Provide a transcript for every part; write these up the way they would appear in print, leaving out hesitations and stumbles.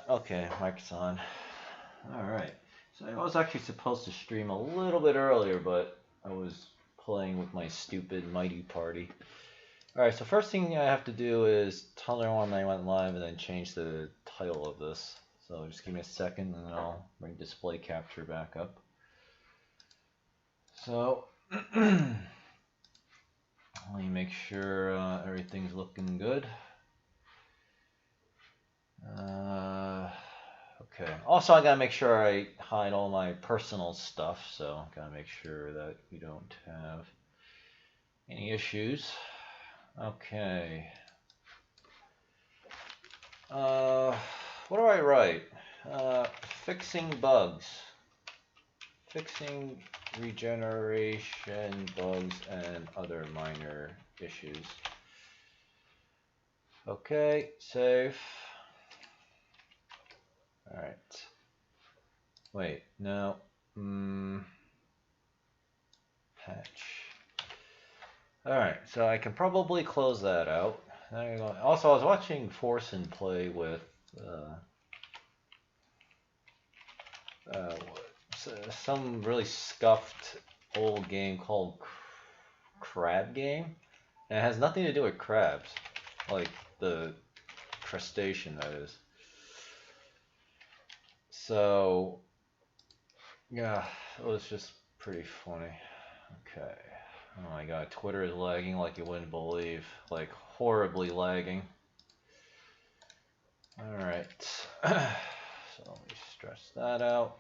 Okay, mic's on. Alright. So I was actually supposed to stream a little bit earlier, but I was playing with my stupid Mighty Party. Alright, so first thing I have to do is tell everyone I went live and then change the title of this. So just give me a second and then I'll bring display capture back up. So, let me make sure everything's looking good. Okay. Also, I gotta make sure I hide all my personal stuff, so gotta make sure that we don't have any issues. Okay. What do I write? Fixing bugs. Fixing regeneration bugs and other minor issues. Okay, save. Alright. Wait, no. Patch. Alright, so I can probably close that out. Also, I was watching Forsen play with some really scuffed old game called Crab Game. And it has nothing to do with crabs. Like the crustacean, that is. So, yeah, it was just pretty funny. Okay. Oh my god, Twitter is lagging like you wouldn't believe. Like, horribly lagging. Alright. So, let me stretch that out.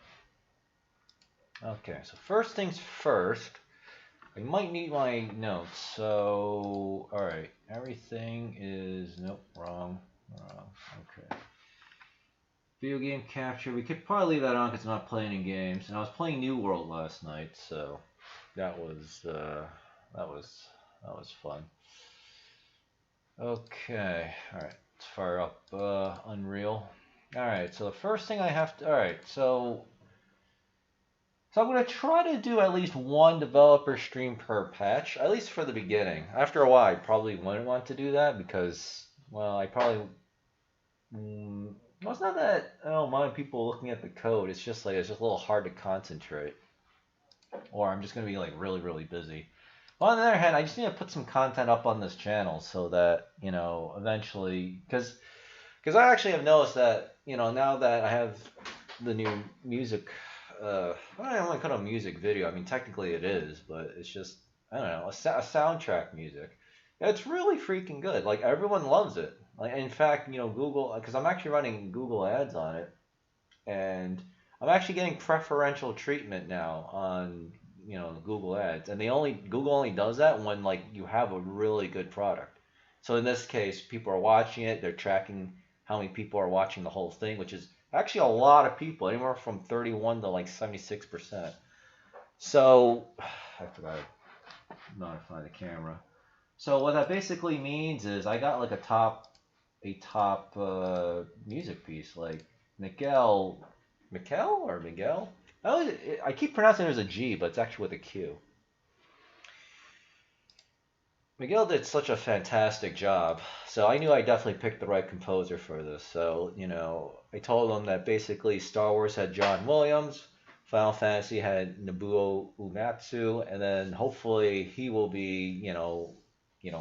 Okay, so first things first, I might need my notes. So, alright, everything is, nope, wrong, okay. Video game capture, we could probably leave that on because I'm not playing any games. And I was playing New World last night, so that was fun. Okay, alright, let's fire up Unreal. Alright, so the first thing I have to, alright, so I'm going to try to do at least one developer stream per patch, at least for the beginning. After a while, I probably wouldn't want to do that because, well, I probably... well, it's not that I don't mind people looking at the code. It's just like, it's just a little hard to concentrate. Or I'm just going to be like really, really busy. Well, on the other hand, I just need to put some content up on this channel so that, you know, eventually... Because I actually have noticed that, you know, now that I have the new music... I don't want to call it a music video. I mean, technically it is, but it's just, I don't know, a soundtrack music. It's really freaking good. Like, everyone loves it. Like, in fact, you know, Google, because I'm actually running Google ads on it, and I'm actually getting preferential treatment now on, you know, Google ads. And Google only does that when, like, you have a really good product. So in this case, people are watching it. They're tracking how many people are watching the whole thing, which is actually a lot of people, anywhere from 31 to like 76%. So, I forgot to modify the camera. So what that basically means is I got like a top music piece, like Miguel? I keep pronouncing it as a G, but it's actually with a Q. Miguel did such a fantastic job, so I knew I definitely picked the right composer for this. So, you know, I told him that basically Star Wars had John Williams, Final Fantasy had Nobuo Uematsu, and then hopefully he will be, you know,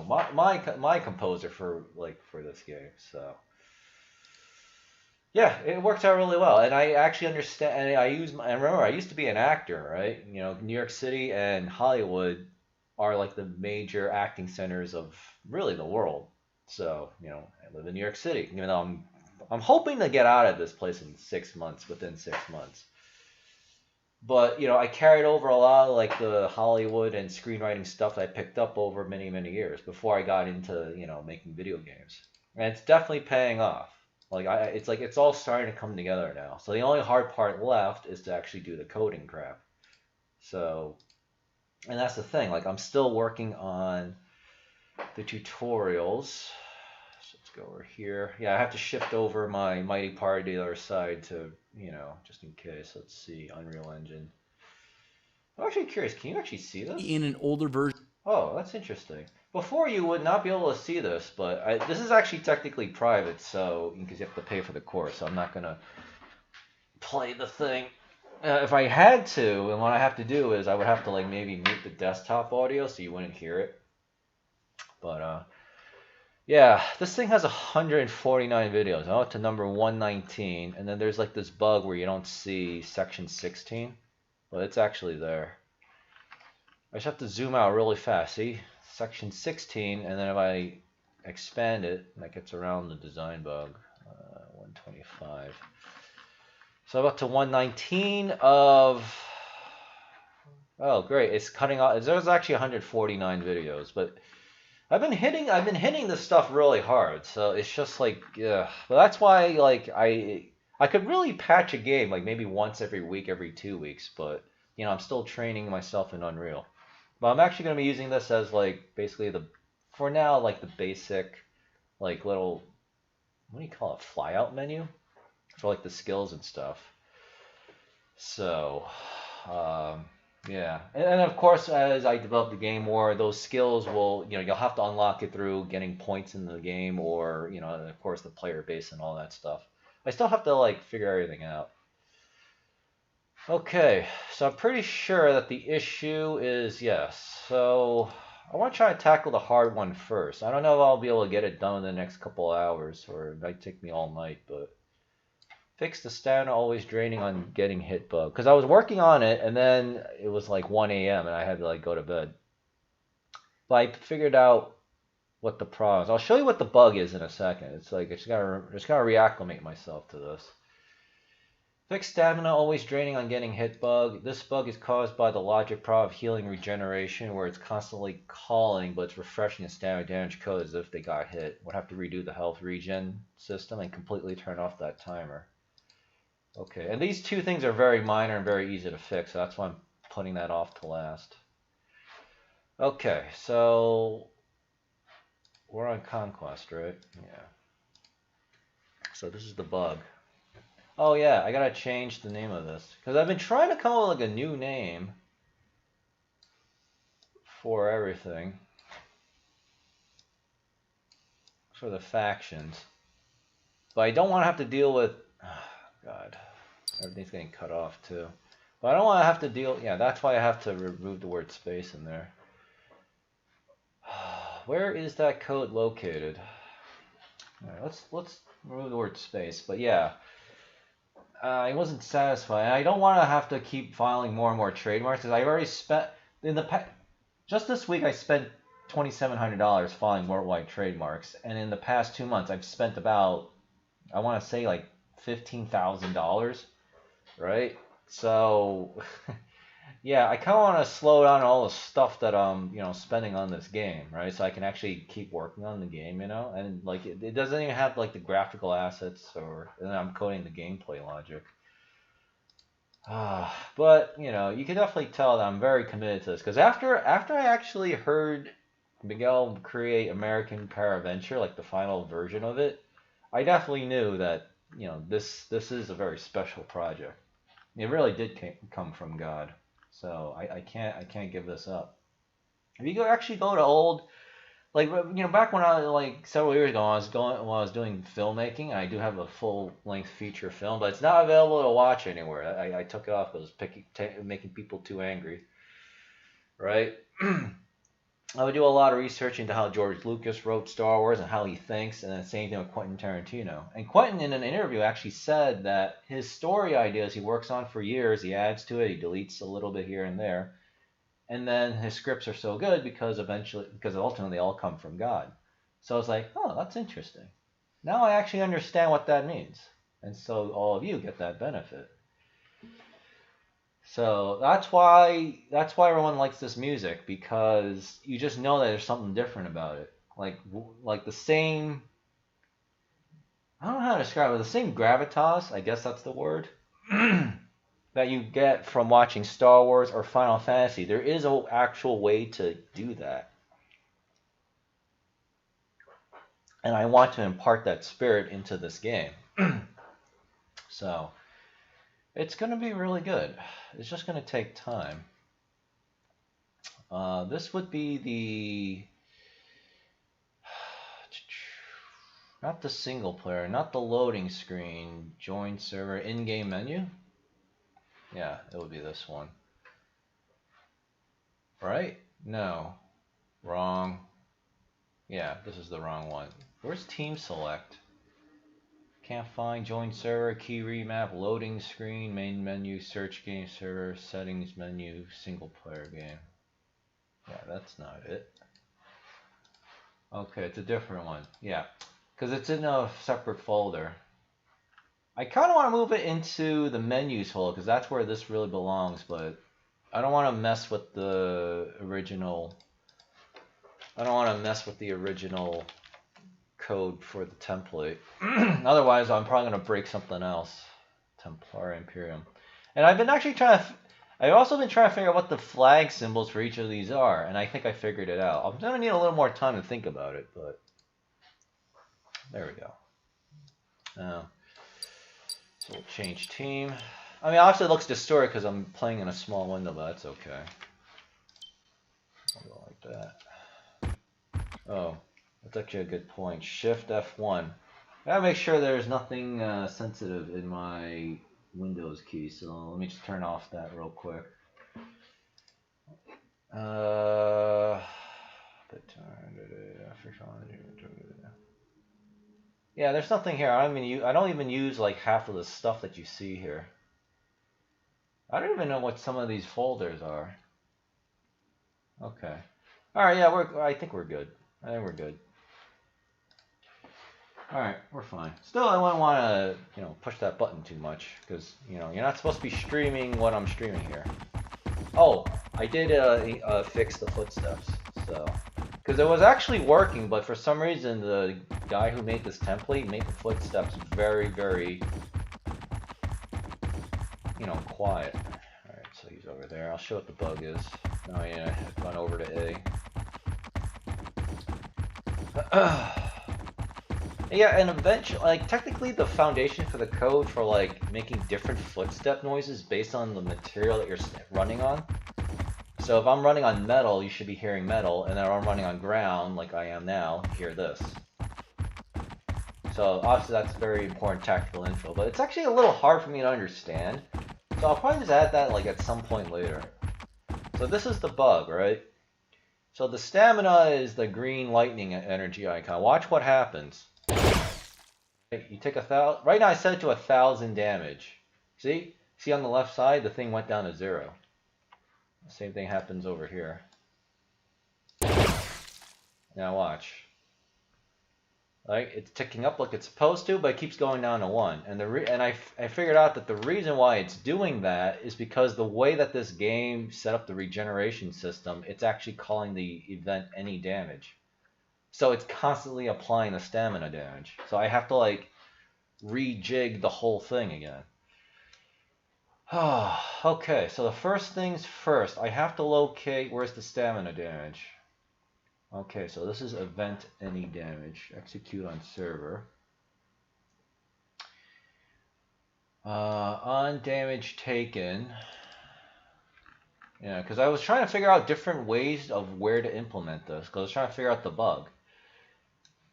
my composer for this game. So, yeah, it worked out really well, and I actually understand. And I remember I used to be an actor, right? You know, New York City and Hollywood are like the major acting centers of really the world. So, you know, I live in New York City, even though I'm hoping to get out of this place in 6 months, within 6 months. But, you know, I carried over a lot of like the Hollywood and screenwriting stuff that I picked up over many, many years before I got into, you know, making video games. And it's definitely paying off. It's all starting to come together now. So the only hard part left is to actually do the coding crap. So, and that's the thing, like I'm still working on the tutorials. So let's go over here. Yeah, I have to shift over my Mighty Party to the other side to, you know, just in case. Let's see, Unreal Engine. I'm actually curious, can you actually see this? In an older version. Oh, that's interesting. before you would not be able to see this, but this is actually technically private, so because you have to pay for the course, so I'm not gonna play the thing. If I had to, and what I have to do is I would have to like maybe mute the desktop audio so you wouldn't hear it. But yeah, this thing has 149 videos. I'm up to number 119, and then there's like this bug where you don't see section 16, but it's actually there. I just have to zoom out really fast. See, section 16, and then if I expand it, that gets around the design bug. 125. So I'm up to 119 of. Oh, great! It's cutting off. There's actually 149 videos, but I've been hitting this stuff really hard. So it's just like, yeah. But that's why, like, I could really patch a game like maybe once every week, every 2 weeks. But you know, I'm still training myself in Unreal. But I'm actually going to be using this as like basically for now, like the basic, like little, what do you call it, flyout menu for like the skills and stuff. So, yeah, and of course, as I develop the game more, those skills will, you know, you'll have to unlock it through getting points in the game, or you know, of course, the player base and all that stuff. I still have to like figure everything out. Okay, so I'm pretty sure that the issue is yes. So I want to try to tackle the hard one first. I don't know if I'll be able to get it done in the next couple of hours, or it might take me all night, but fix the stamina always draining on getting hit bug. Because I was working on it, and then it was like 1 a.m. and I had to like go to bed. But I figured out what the problem is. I'll show you what the bug is in a second. It's like I just gotta reacclimate myself to this. Fixed stamina always draining on getting hit bug. This bug is caused by the logic problem of healing regeneration, where it's constantly calling, but it's refreshing the stamina damage code as if they got hit. Would have to redo the health regen system and completely turn off that timer. Okay, and these two things are very minor and very easy to fix, so that's why I'm putting that off to last. Okay, so we're on Conquest, right? Yeah. So this is the bug. Oh yeah, I gotta change the name of this because I've been trying to come up with like a new name for everything for the factions, but I don't want to have to deal with. Oh, God, everything's getting cut off too. But I don't want to have to deal. Yeah, that's why I have to remove the word space in there. Where is that code located? All right, let's remove the word space. But yeah. I wasn't satisfied. I don't want to have to keep filing more and more trademarks because I already spent in the just this week I spent $2,700 filing worldwide trademarks, and in the past 2 months I've spent about, I want to say, like $15,000, right? So yeah, I kind of want to slow down all the stuff that I'm, you know, spending on this game, right? So I can actually keep working on the game, you know, and like it doesn't even have like the graphical assets, or and then I'm coding the gameplay logic. But you know, you can definitely tell that I'm very committed to this because after I actually heard Miguel create American Paraventure, like the final version of it, I definitely knew that, you know, this is a very special project. It really did come from God. So I can't give this up. If you actually go to old, like, you know, back when I, like several years ago, when I was doing filmmaking, I do have a full length feature film, but it's not available to watch anywhere. I took it off because it was making people too angry, right? I would do a lot of research into how George Lucas wrote Star Wars and how he thinks, and then same thing with Quentin Tarantino. And Quentin, in an interview, actually said that his story ideas he works on for years, he adds to it, he deletes a little bit here and there, and then his scripts are so good because ultimately they all come from God. So I was like, oh, that's interesting. Now I actually understand what that means, and so all of you get that benefit. So that's why everyone likes this music, because you just know that there's something different about it. Like the same, I don't know how to describe it, the same gravitas, I guess that's the word, that you get from watching Star Wars or Final Fantasy. There is an actual way to do that. And I want to impart that spirit into this game. So it's going to be really good. It's just going to take time. This would be Not the single player, not the loading screen. Join server, in-game menu? Yeah, it would be this one. Right? No. Wrong. Yeah, this is the wrong one. Where's team select? Can't find join server, key remap, loading screen, main menu, search game server, settings menu, single player game. Yeah, that's not it. Okay, it's a different one. Yeah, because it's in a separate folder. I kind of want to move it into the menus folder because that's where this really belongs, but I don't want to mess with the original. I don't want to mess with the original code for the template. Otherwise, I'm probably going to break something else. Templar Imperium. And I've been actually trying to... I've also been trying to figure out what the flag symbols for each of these are, and I think I figured it out. I'm going to need a little more time to think about it, but... There we go. So we'll change team. I mean, obviously it looks distorted because I'm playing in a small window, but that's okay. I'll go like that. Oh, that's actually a good point. Shift F1. I gotta make sure there's nothing sensitive in my Windows key, so let me just turn off that real quick. Yeah, there's nothing here. I don't even use like half of the stuff that you see here. I don't even know what some of these folders are. Okay. All right. Yeah, I think we're good. I think we're good. All right, we're fine. Still, I wouldn't want to, push that button too much because, you're not supposed to be streaming what I'm streaming here. Oh, I did fix the footsteps, so because it was actually working, but for some reason the guy who made this template made the footsteps very, very, quiet. All right, so he's over there. I'll show what the bug is. Now yeah, I've gone over to A. Yeah, and eventually, technically the foundation for the code for, making different footstep noises based on the material that you're running on. So if I'm running on metal, you should be hearing metal, and then if I'm running on ground, like I am now, hear this. So obviously that's very important tactical info, but it's actually a little hard for me to understand. So I'll probably just add that, at some point later. So this is the bug, right? So the stamina is the green lightning energy icon. Watch what happens. You take 1,000. Right now I set it to 1,000 damage. See on the left side, the thing went down to 0. The same thing happens over here. Now watch. It's ticking up like it's supposed to, but it keeps going down to 1. And I figured out that the reason why it's doing that is because the way that this game set up the regeneration system, it's actually calling the event any damage. So it's constantly applying the stamina damage. So I have to rejig the whole thing again. Okay, so the first things first, I have to locate where's the stamina damage. Okay, so this is event any damage. Execute on server. On damage taken. Yeah, because I was trying to figure out different ways of where to implement this, because I was trying to figure out the bug.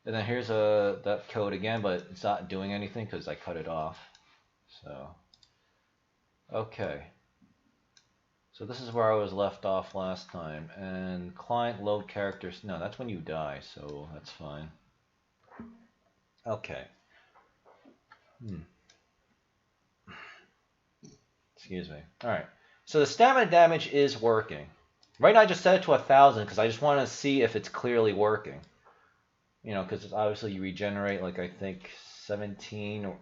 And then here's that code again, but it's not doing anything because I cut it off. So, okay. So this is where I was left off last time. And client load characters. No, that's when you die, so that's fine. Okay. Excuse me. All right. So the stamina damage is working. Right now I just set it to 1,000 because I just want to see if it's clearly working. Because obviously you regenerate I think 17 or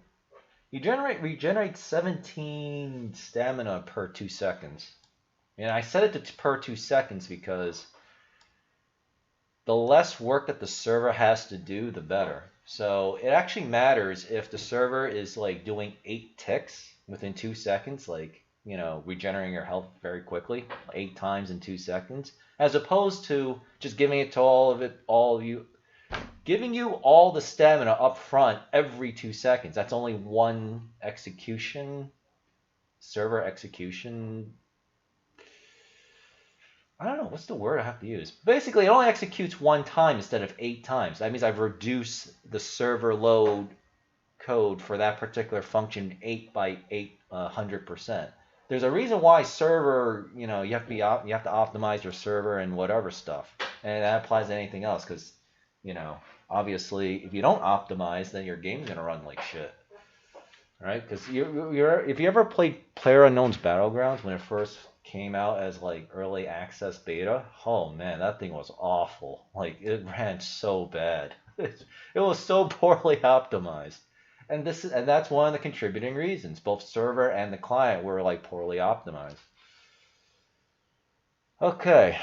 you regenerate 17 stamina per 2 seconds. And I set it to per 2 seconds because the less work that the server has to do, the better. So it actually matters if the server is doing 8 ticks within 2 seconds, regenerating your health very quickly, 8 times in 2 seconds, as opposed to just giving it to all of you. Giving you all the stamina up front every 2 seconds. That's only one execution, server execution I don't know, what's the word I have to use? Basically, it only executes 1 time instead of 8 times. That means I've reduced the server load code for that particular function 8 by 800%. There's a reason why server, you have to optimize your server and whatever stuff, and that applies to anything else. Because, obviously, if you don't optimize, then your game's gonna run like shit, right? Because if you ever played PlayerUnknown's Battlegrounds when it first came out as like early access beta, oh man, that thing was awful. Like it ran so bad. It was so poorly optimized. And that's one of the contributing reasons. Both server and the client were like poorly optimized. Okay.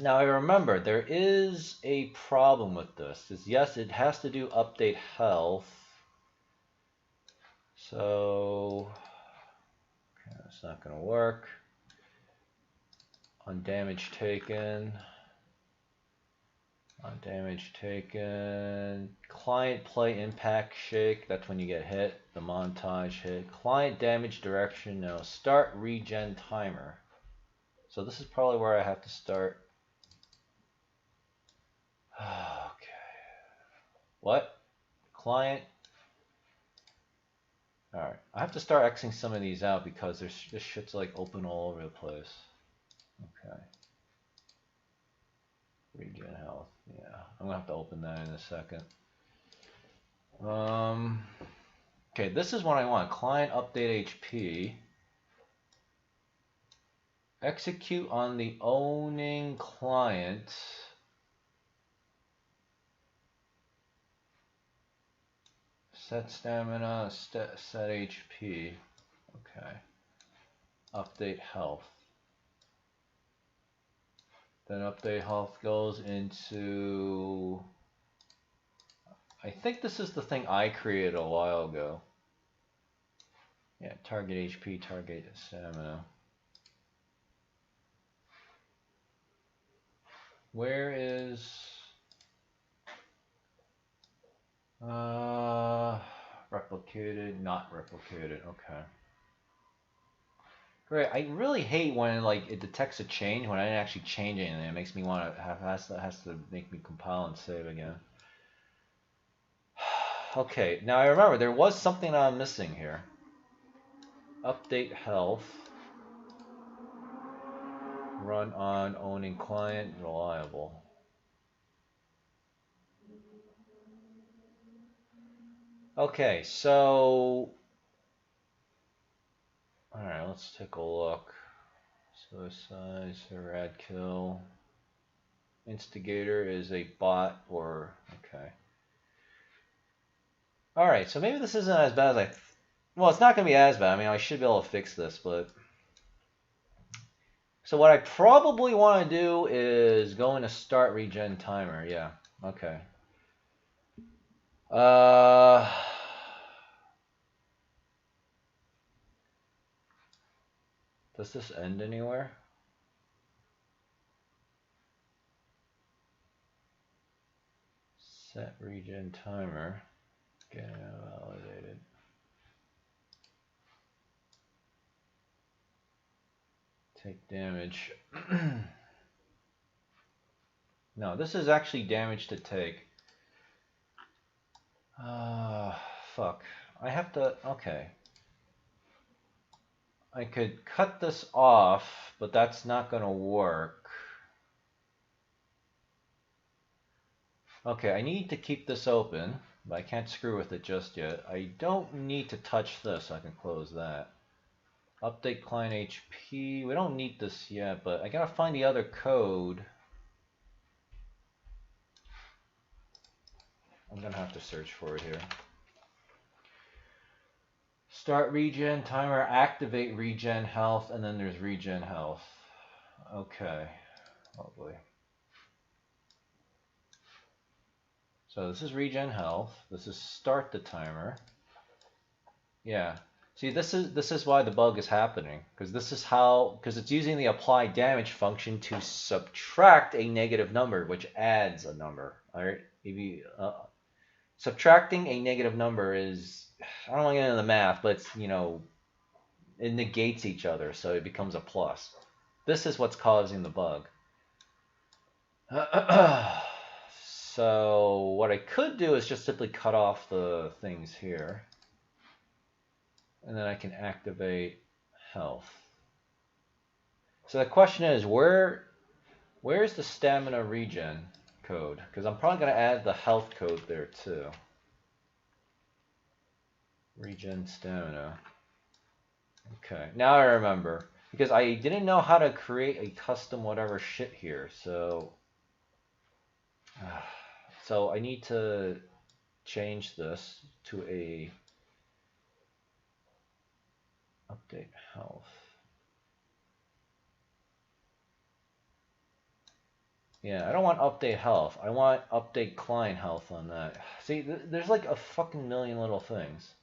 Now I remember there is a problem with this. Yes, it has to do update health. So okay, that's not going to work. On damage taken. On damage taken, client play impact shake, that's when you get hit, the montage hit. Client damage direction, no. Start regen timer. So this is probably where I have to start. Okay. What? Client. Alright, I have to start Xing some of these out because this shit's like open all over the place. Okay. Regen health. Yeah, I'm gonna have to open that in a second. Okay, this is what I want. Client update HP. Execute on the owning client. Set stamina, set HP. Okay. Update health. Then update health goes into, I think this is the thing I created a while ago. Yeah, target HP, target stamina. Where is, replicated, not replicated, okay. Great. I really hate when like it detects a change when I didn't actually change anything. It makes me want to has to make me compile and save again. Okay, now I remember there was something that I'm missing here. Update health. Run on owning client reliable. Okay, so all right, let's take a look. Suicide, rad kill. Instigator is a bot or okay. All right, so maybe this isn't as bad as well, it's not going to be as bad. I mean, I should be able to fix this, but so what I probably want to do is go into start regen timer. Yeah. Okay. Does this end anywhere? Set regen timer. Get validated. Take damage. No, this is actually damage to take. Fuck. I have to, okay. I could cut this off, but that's not gonna work. Okay, I need to keep this open, but I can't screw with it just yet. I don't need to touch this, so I can close that. Update client HP. We don't need this yet, but I gotta find the other code. I'm gonna have to search for it here. Start regen timer, activate regen health, and then there's regen health. Okay, lovely. So this is regen health. This is start the timer. Yeah. See, this is why the bug is happening, because it's using the apply damage function to subtract a negative number, which adds a number. All right. Subtracting a negative number is, I don't want to get into the math, but it's, it negates each other, so it becomes a plus. This is what's causing the bug. So what I could do is just simply cut off the things here. And then I can activate health. So the question is, where's the stamina regen code? Because I'm probably going to add the health code there too. Regen stamina. Okay, now I remember. Because I didn't know how to create a custom whatever shit here, so I need to change this to a update health. Yeah, I don't want update health. I want update client health on that. See, there's like a fucking million little things.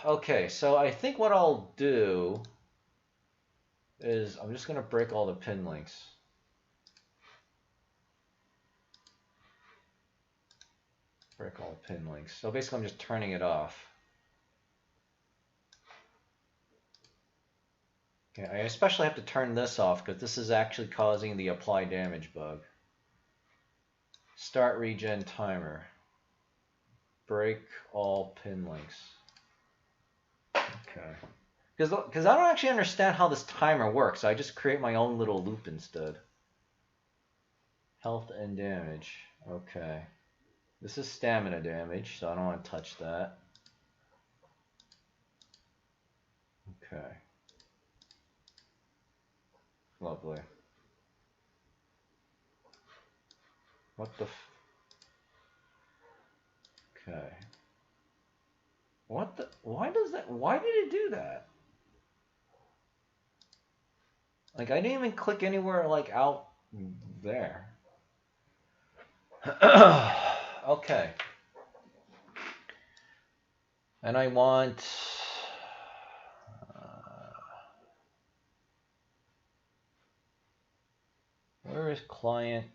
Okay, so I think what I'll do is I'm just going to break all the pin links. Break all the pin links. So basically I'm just turning it off. Okay, I especially have to turn this off because this is actually causing the apply damage bug. Start regen timer. Break all pin links. Okay. Because I don't actually understand how this timer works. So I just create my own little loop instead. Health and damage. Okay. This is stamina damage, so I don't want to touch that. Okay. Lovely. What the f... Okay. What the... Why does that... Why did it do that? Like, I didn't even click anywhere, like, out there. Okay. And I want... where is client?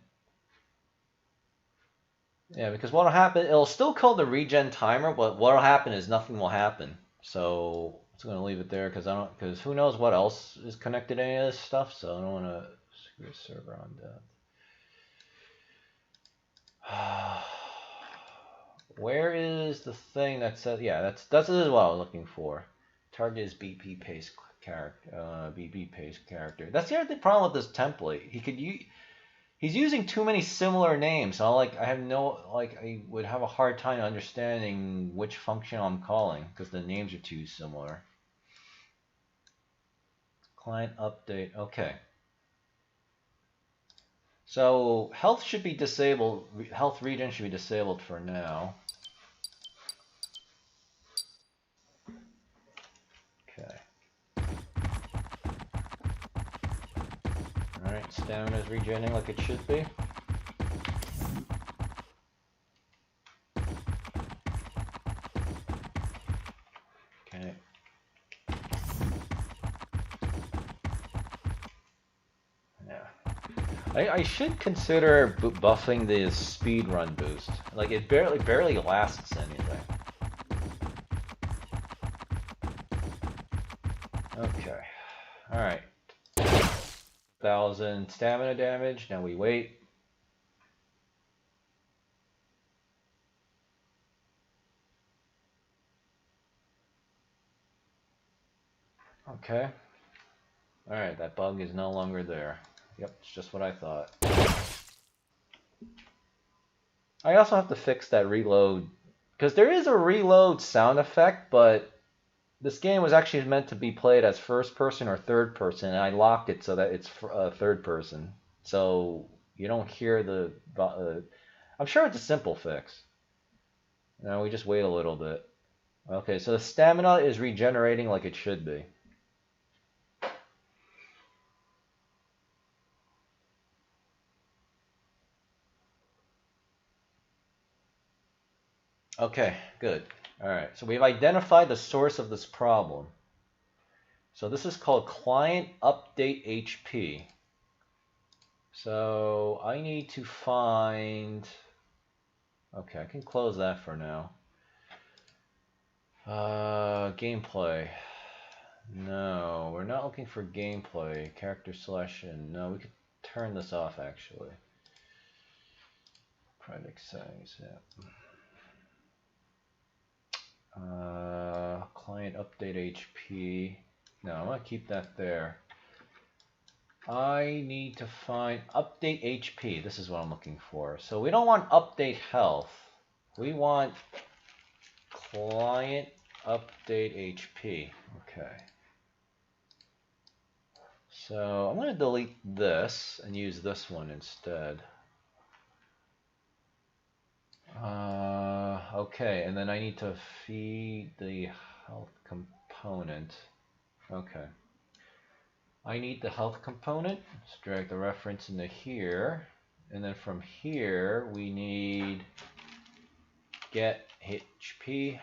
Yeah, because what'll happen, it'll still call the regen timer, but what'll happen is nothing will happen. So I'm just gonna leave it there because who knows what else is connected to any of this stuff. So I don't want to screw the server on death. Where is the thing that says? Yeah, that's what I was looking for. Target is BP paste character. BP paste character. That's the other problem with this template. He's using too many similar names. So I would have a hard time understanding which function I'm calling because the names are too similar. Client update. Okay. So health should be disabled. Health regen should be disabled for now. Okay. Alright, stamina is regenerating like it should be. Okay. Yeah. I should consider buffing the speed run boost. Like it barely lasts anything. Okay. Alright. 1,000 stamina damage. Now we wait. Okay. Alright, that bug is no longer there. Yep, it's just what I thought. I also have to fix that reload, because there is a reload sound effect, but this game was actually meant to be played as first person or third person, and I locked it so that it's third person. So you don't hear the... I'm sure it's a simple fix. Now we just wait a little bit. Okay, so the stamina is regenerating like it should be. Okay, good. All right, so we've identified the source of this problem. So this is called client update HP. So I need to find... Okay, I can close that for now. Gameplay. No, we're not looking for gameplay. Character selection. No, we could turn this off actually. Project settings, yeah. Client update HP. No, I'm gonna keep that there. I need to find update HP. This is what I'm looking for. So we don't want update health. We want client update HP. Okay. So I'm gonna delete this and use this one instead. Okay, and then I need to feed the health component. Okay. I need the health component. Let's drag the reference into here. And then from here, we need get HP.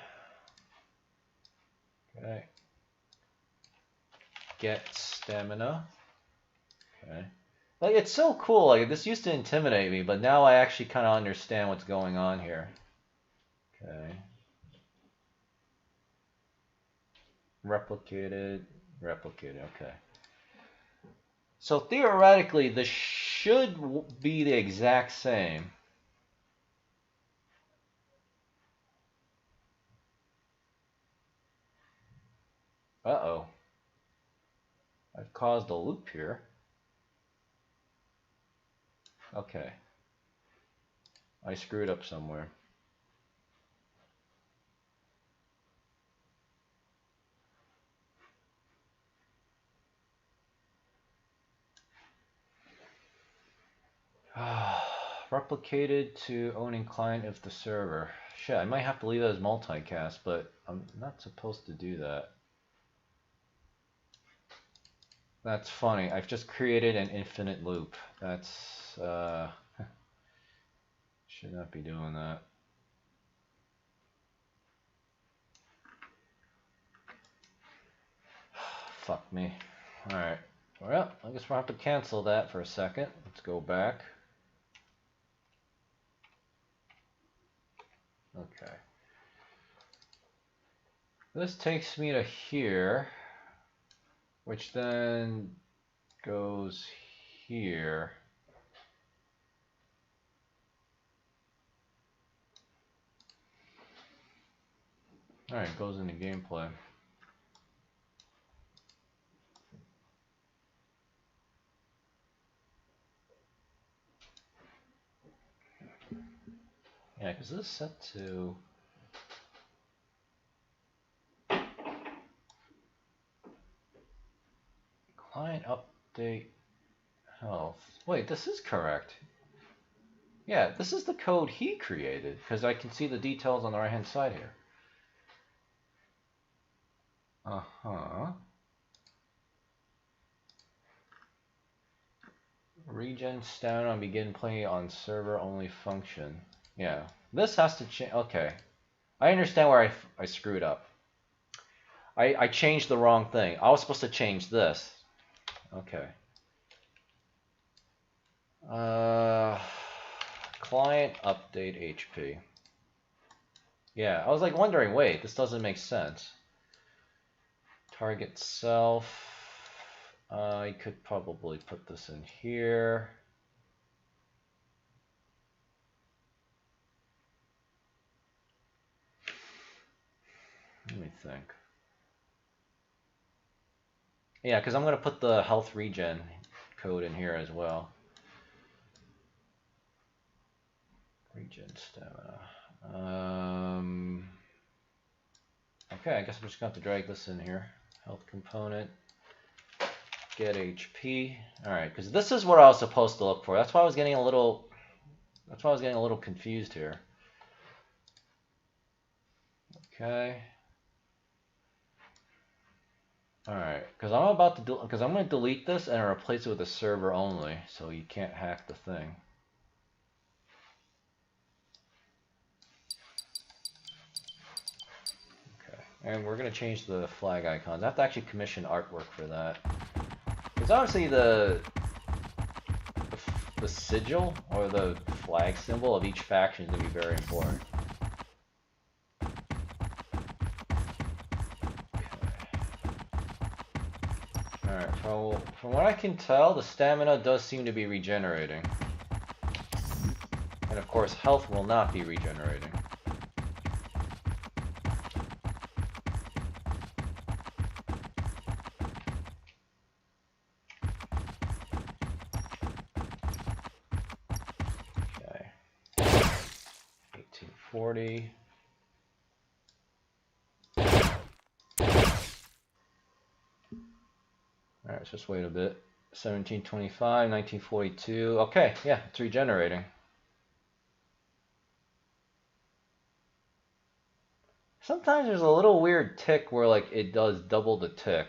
Okay. Get stamina. Okay. Like, it's so cool. Like, this used to intimidate me, but now I actually kind of understand what's going on here. Okay. Replicated. Okay. So theoretically, this should be the exact same. Uh-oh. I've caused a loop here. Okay. I screwed up somewhere. Replicated to owning client of the server. Shit, I might have to leave it as multicast, but I'm not supposed to do that. That's funny. I've just created an infinite loop. That's should not be doing that. Fuck me. Alright. Well, I guess we'll have to cancel that for a second. Let's go back. Okay. This takes me to here, which then goes here. Alright, goes into gameplay. Yeah, because this is set to client update health. Wait, this is correct. Yeah, this is the code he created, because I can see the details on the right hand side here. Uh-huh. Regen stamina on begin play on server only function. Yeah, this has to change. Okay, I understand where I screwed up. I changed the wrong thing. I was supposed to change this. Okay. Client update HP. Yeah, I was like wondering, wait, this doesn't make sense. Target self. I could probably put this in here. Let me think. Yeah, because I'm going to put the health regen code in here as well. Regen stamina. Okay, I guess I'm just going to have to drag this in here. Health component. Get HP. All right, because this is what I was supposed to look for. That's why I was getting a little. That's why I was getting a little confused here. Okay. All right, because I'm about to because I'm going to delete this and replace it with a server only, so you can't hack the thing. Okay, and we're going to change the flag icons. I have to actually commission artwork for that. Because obviously the sigil or the flag symbol of each faction is going to be very important. Alright, from what I can tell, the stamina does seem to be regenerating. And of course, health will not be regenerating. Okay. 1840. Alright, let's just wait a bit. 1725, 1942. Okay, yeah, it's regenerating. Sometimes there's a little weird tick where like it does double the tick.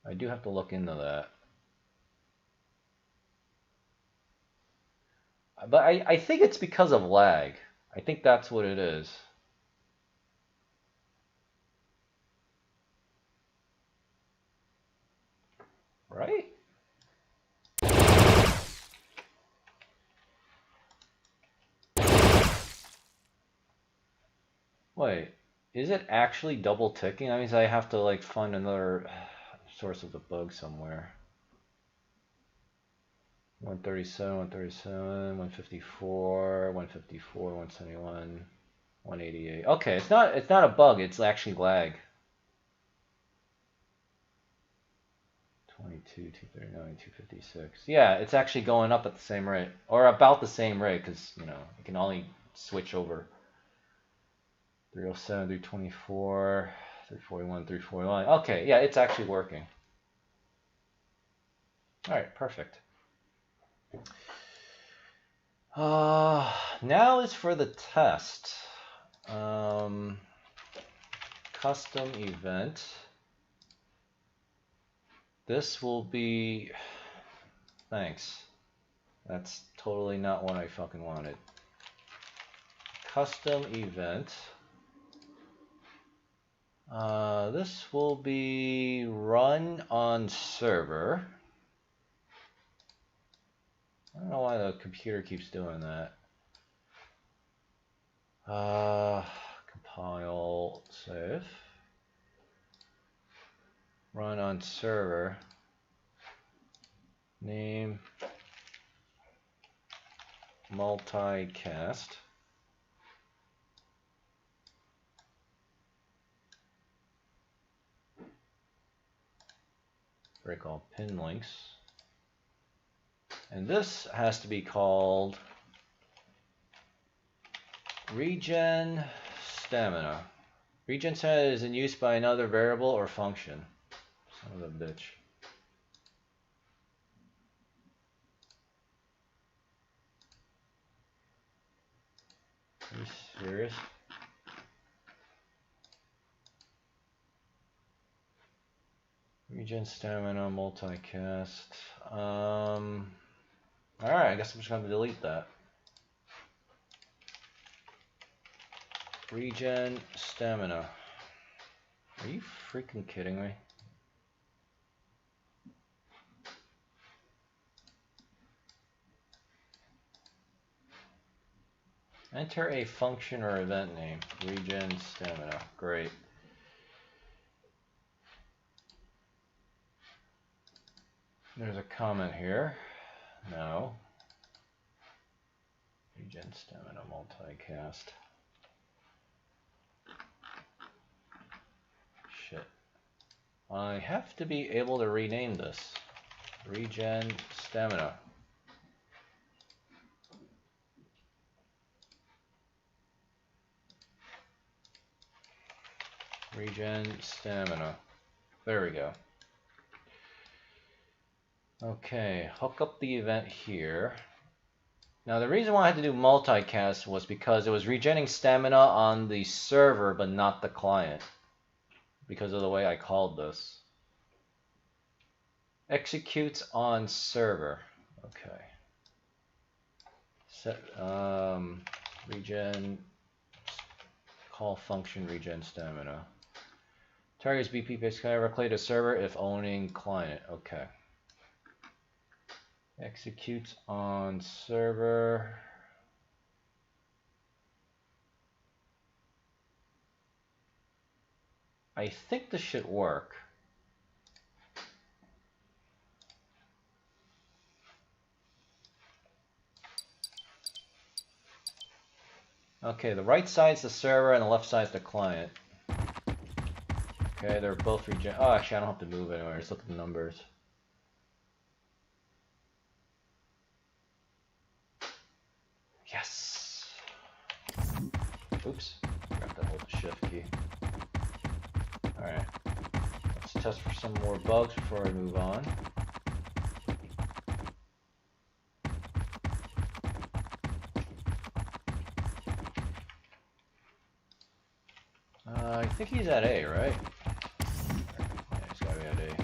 I do have to look into that. But I think it's because of lag. I think that's what it is. Right? Wait, is it actually double ticking? That means I have to like find another source of the bug somewhere. 137, 137, 154, 154, 171, 188. Okay, it's not a bug, it's actually lag. 22, 239, 256. Yeah, it's actually going up at the same rate. Or about the same rate, because, you know, you can only switch over. 307, 324, 341, 341. Okay, yeah, it's actually working. Alright, perfect. Now is for the test. Custom event. This will be... Thanks. That's totally not what I fucking wanted. Custom event. This will be run on server. I don't know why the computer keeps doing that. Compile, save. Run on server. Name. Multicast. Break all pin links. And this has to be called Regen Stamina. Regen Stamina is in use by another variable or function. Son of a bitch. Are you serious? Regen Stamina multicast. Alright, I guess I'm just going to delete that. Regen Stamina. Are you freaking kidding me? Enter a function or event name. Regen Stamina. Great. There's a comment here. No. Regen Stamina multicast. Shit. I have to be able to rename this. Regen Stamina. Regen Stamina. There we go. Okay, hook up the event here. Now the reason why I had to do multicast was because it was regenerating stamina on the server but not the client. Because of the way I called this. Executes on server. Okay. Set regen call function regen stamina. Targets BP basically reclaim a server if owning client. Okay. Executes on server. I think this should work. Okay, the right side's the server and the left side's the client. Okay, they're both regen. Oh, actually, I don't have to move anywhere. Just look at the numbers. Yes. Oops. Forgot to hold the shift key. Alright. Let's test for some more bugs before I move on. I think he's at A, right? Yeah, he's gotta be at A.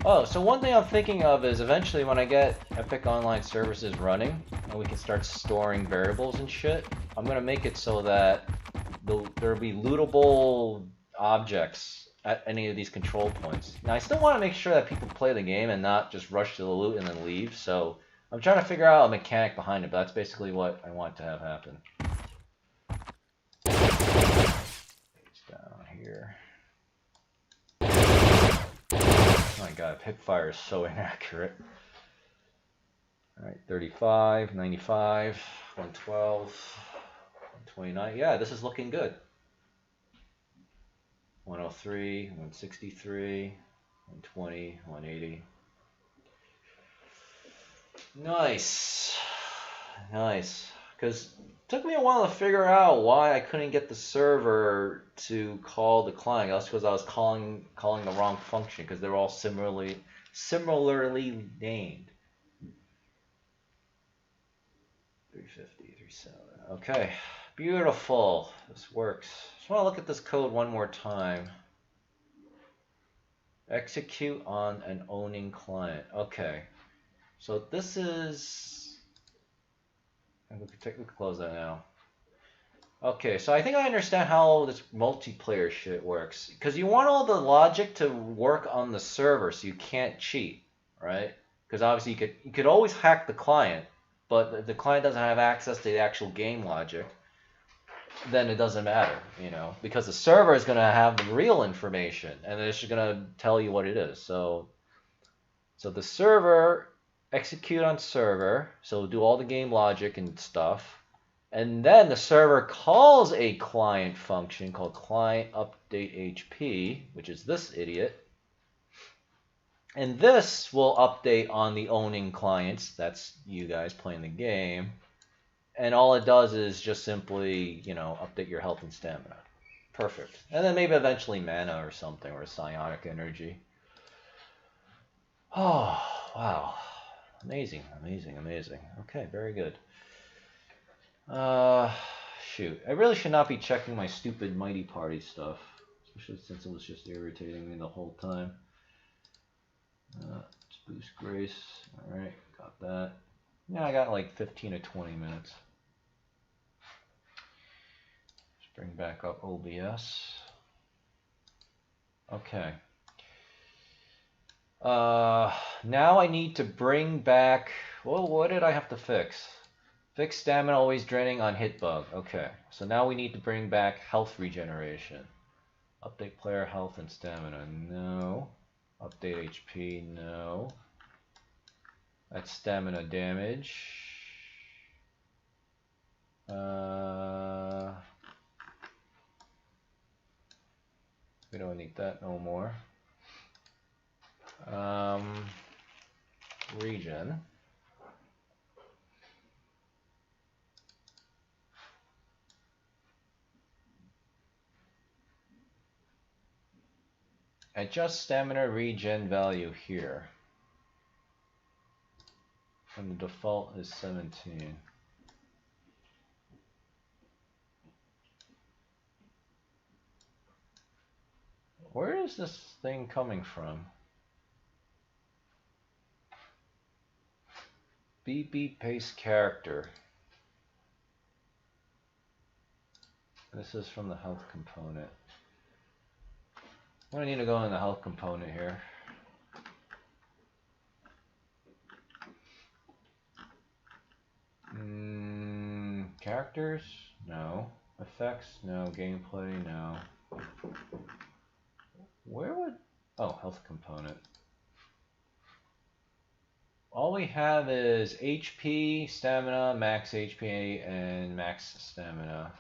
Oh, so one thing I'm thinking of is eventually when I get Epic Online Services running and we can start storing variables and shit, I'm gonna make it so that there'll be lootable objects at any of these control points. Now I still want to make sure that people play the game and not just rush to the loot and then leave, so I'm trying to figure out a mechanic behind it, but that's basically what I want to have happen. It's down here. Oh my god, hipfire is so inaccurate. Alright, 35, 95, 112, 129. Yeah, this is looking good. 103, 163, 120, 180. Nice. Nice. Because it took me a while to figure out why I couldn't get the server to call the client. That's because I was calling the wrong function because they're all similarly named. 350, 37. Okay. Beautiful. This works. Just want to look at this code one more time. Execute on an owning client. Okay. So this is... we can close that now. Okay, so I think I understand how this multiplayer shit works. Because you want all the logic to work on the server so you can't cheat, right? Because obviously you could always hack the client, but if the client doesn't have access to the actual game logic, then it doesn't matter, you know, because the server is going to have the real information and it's just going to tell you what it is. So the server, execute on server, so do all the game logic and stuff, and then the server calls a client function called client update HP, which is this idiot, and this will update on the owning clients. That's you guys playing the game. And all it does is just simply, you know, update your health and stamina. Perfect. And then maybe eventually mana or something, or psionic energy. Oh, wow. Amazing, amazing, amazing. Okay, very good. Shoot. I really should not be checking my stupid Mighty Party stuff. Especially since it was just irritating me the whole time. Let's boost Grace. Alright, got that. Yeah, I got like 15 to 20 minutes. Bring back up OBS. Okay. Now I need to bring back... Well, what did I have to fix? Fix stamina always draining on hit bug. Okay. So now we need to bring back health regeneration. Update player health and stamina. No. Update HP. No. That's stamina damage. We don't need that no more. Regen. Adjust stamina regen value here. And the default is 17. Where is this thing coming from? BB paste character. This is from the health component. I need to go in the health component here. Characters? No. Effects? No. Gameplay? No. Where would... Oh, health component. All we have is HP, stamina, max HP, and max stamina.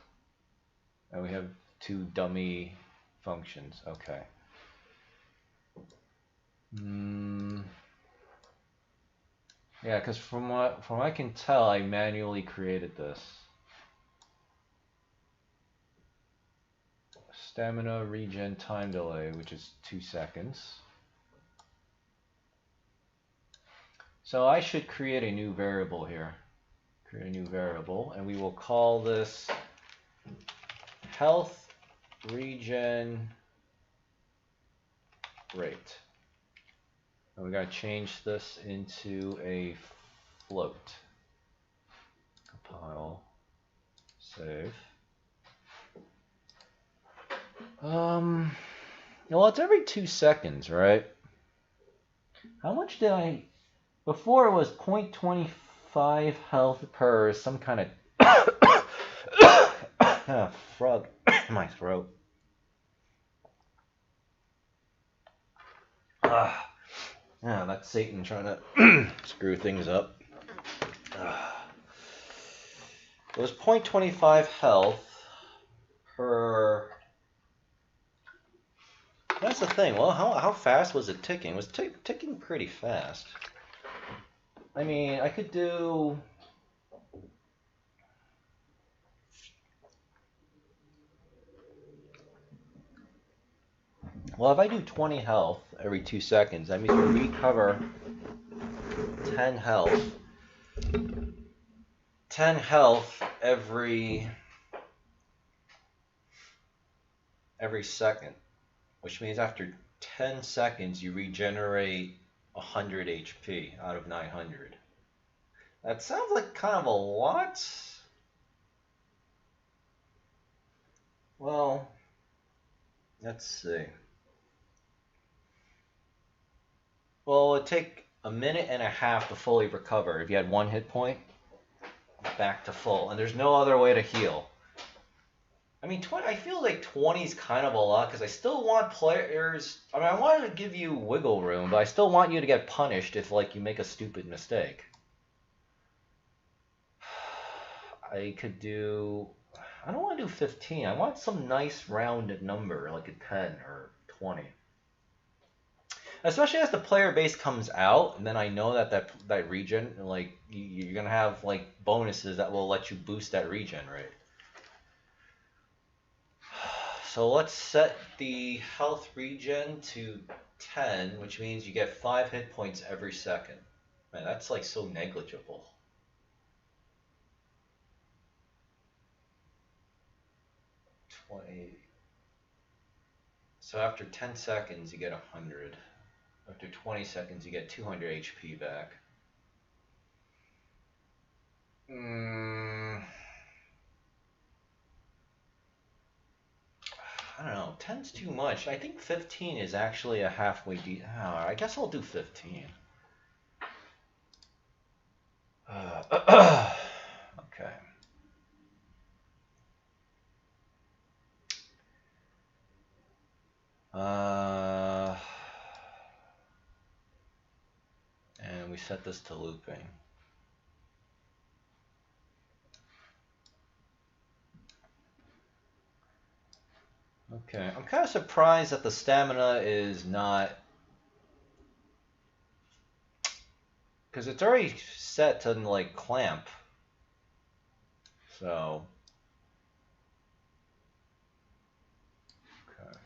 And we have 2 dummy functions. Okay. Yeah, because from what I can tell, I manually created this. Stamina regen time delay, which is 2 seconds. So I should create a new variable here. Create a new variable, and we will call this health regen rate. And we gotta change this into a float. Compile, save. Well, it's every 2 seconds, right? How much did I? Before it was 0.25 health per some kind of frog in my throat. Yeah, that's Satan trying to screw things up. It was 0.25 health per. That's the thing. Well, how fast was it ticking? It was ticking pretty fast. I mean, I could do. Well, if I do 20 health every 2 seconds, that means we recover 10 health. 10 health every second, which means after 10 seconds you regenerate 100 HP out of 900. That sounds like kind of a lot. Well, let's see. Well, it would take a minute and a half to fully recover if you had 1 hit point back to full, and there's no other way to heal. I mean, I feel like 20 is kind of a lot because I still want players. I mean, I wanted to give you wiggle room, but I still want you to get punished if like you make a stupid mistake. I could do. I don't want to do 15. I want some nice rounded number, like a 10 or 20. Especially as the player base comes out, and then I know that regen, like you're gonna have like bonuses that will let you boost that regen rate. So let's set the health regen to 10, which means you get 5 hit points every second. Man, that's like so negligible. 20. So after 10 seconds, you get 100. After 20 seconds, you get 200 HP back. I don't know. 10's too much. I think 15 is actually a halfway decent. I guess I'll do 15. Okay. And we set this to looping. Okay, I'm kind of surprised that the stamina is not, because it's already set to like clamp. So, okay.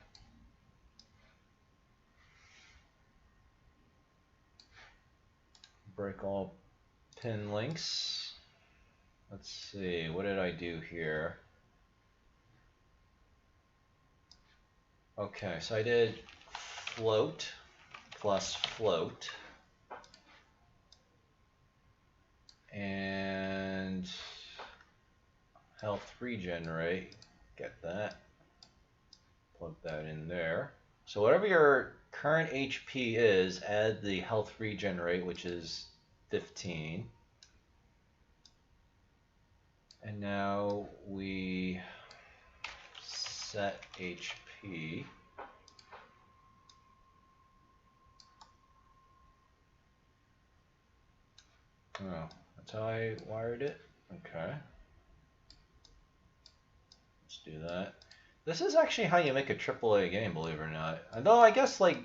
Break all pin links. Let's see, what did I do here? Okay, so I did float plus float. And health regenerate, get that, plug that in there. So whatever your current HP is, add the health regenerate, which is 15. And now we set HP. Oh, that's how I wired it? Okay. Let's do that. This is actually how you make a AAA game, believe it or not. Although I guess like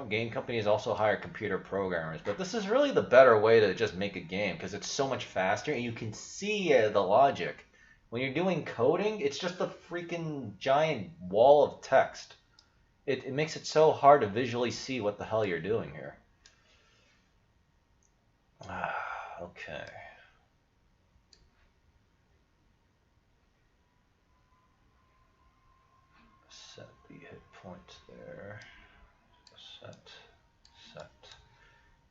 game companies also hire computer programmers, but this is really the better way to just make a game because it's so much faster and you can see the logic. When you're doing coding, it's just a freaking giant wall of text. It makes it so hard to visually see what the hell you're doing here. Okay. Set the hit points there. Set.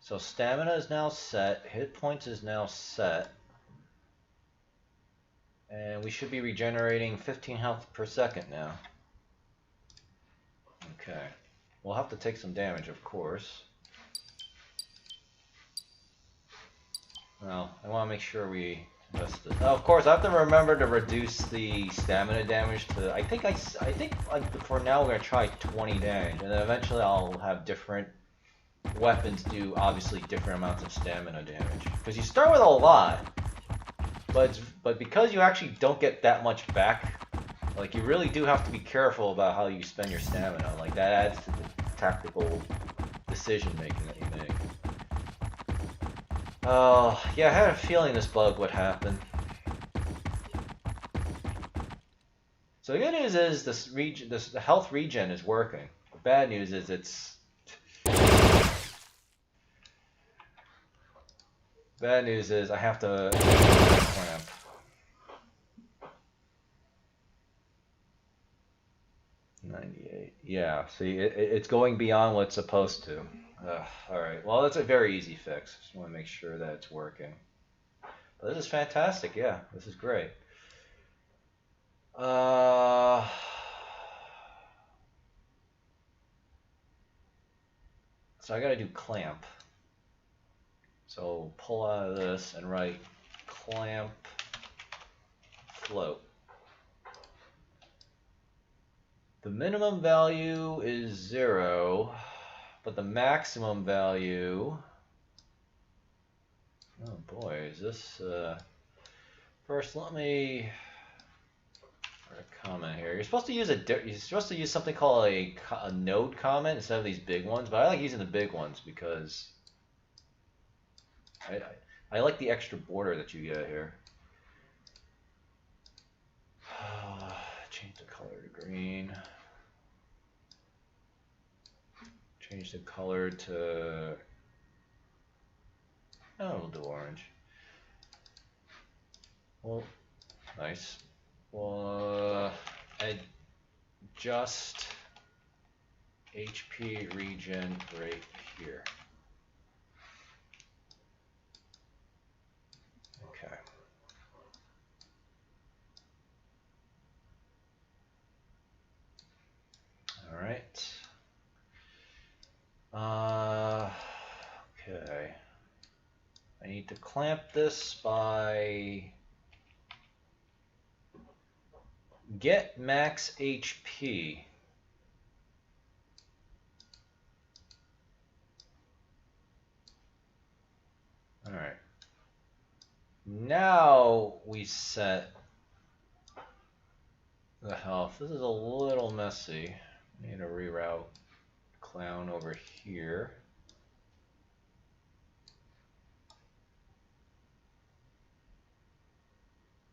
So stamina is now set, hit points is now set, and we should be regenerating 15 health per second now. Okay. We'll have to take some damage, of course. Well, I want to make sure we invest this. Now, of course, I have to remember to reduce the stamina damage to. I think like for now we're gonna try 20 damage, and then eventually I'll have different weapons do obviously different amounts of stamina damage. Because you start with a lot, but because you actually don't get that much back, like you really do have to be careful about how you spend your stamina. Like that adds to the tactical decision making that you make. Oh, yeah, I had a feeling this bug would happen. So the good news is the health regen is working. The bad news is it's... Bad news is I have to clamp. Yeah, see, it's going beyond what it's supposed to. Alright, well, that's a very easy fix. Just want to make sure that it's working. But this is fantastic, yeah, this is great. So I gotta do clamp. So pull out of this and write clamp float. The minimum value is 0, but the maximum value... Oh boy, is this... First, let me... write a comment here. You're supposed to use something called a node comment instead of these big ones, but I like using the big ones because I like the extra border that you get here. Change the color to green. Change the color to... Oh, we'll do orange. Well, nice. We'll adjust HP regen right here. Okay. All right. Okay. I need to clamp this by get max HP. All right. Now we set the health. This is a little messy. I need to reroute clown over here.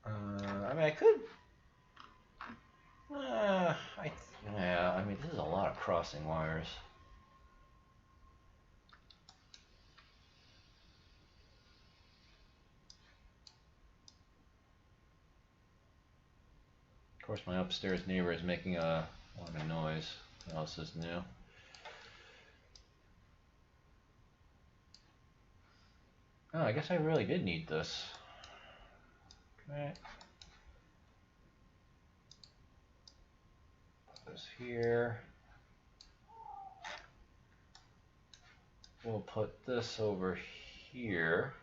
I mean, I could. Yeah, I mean, this is a lot of crossing wires. Of course, my upstairs neighbor is making a lot of noise. What else is new? Oh, I guess I really did need this. Okay. Put this here. We'll put this over here.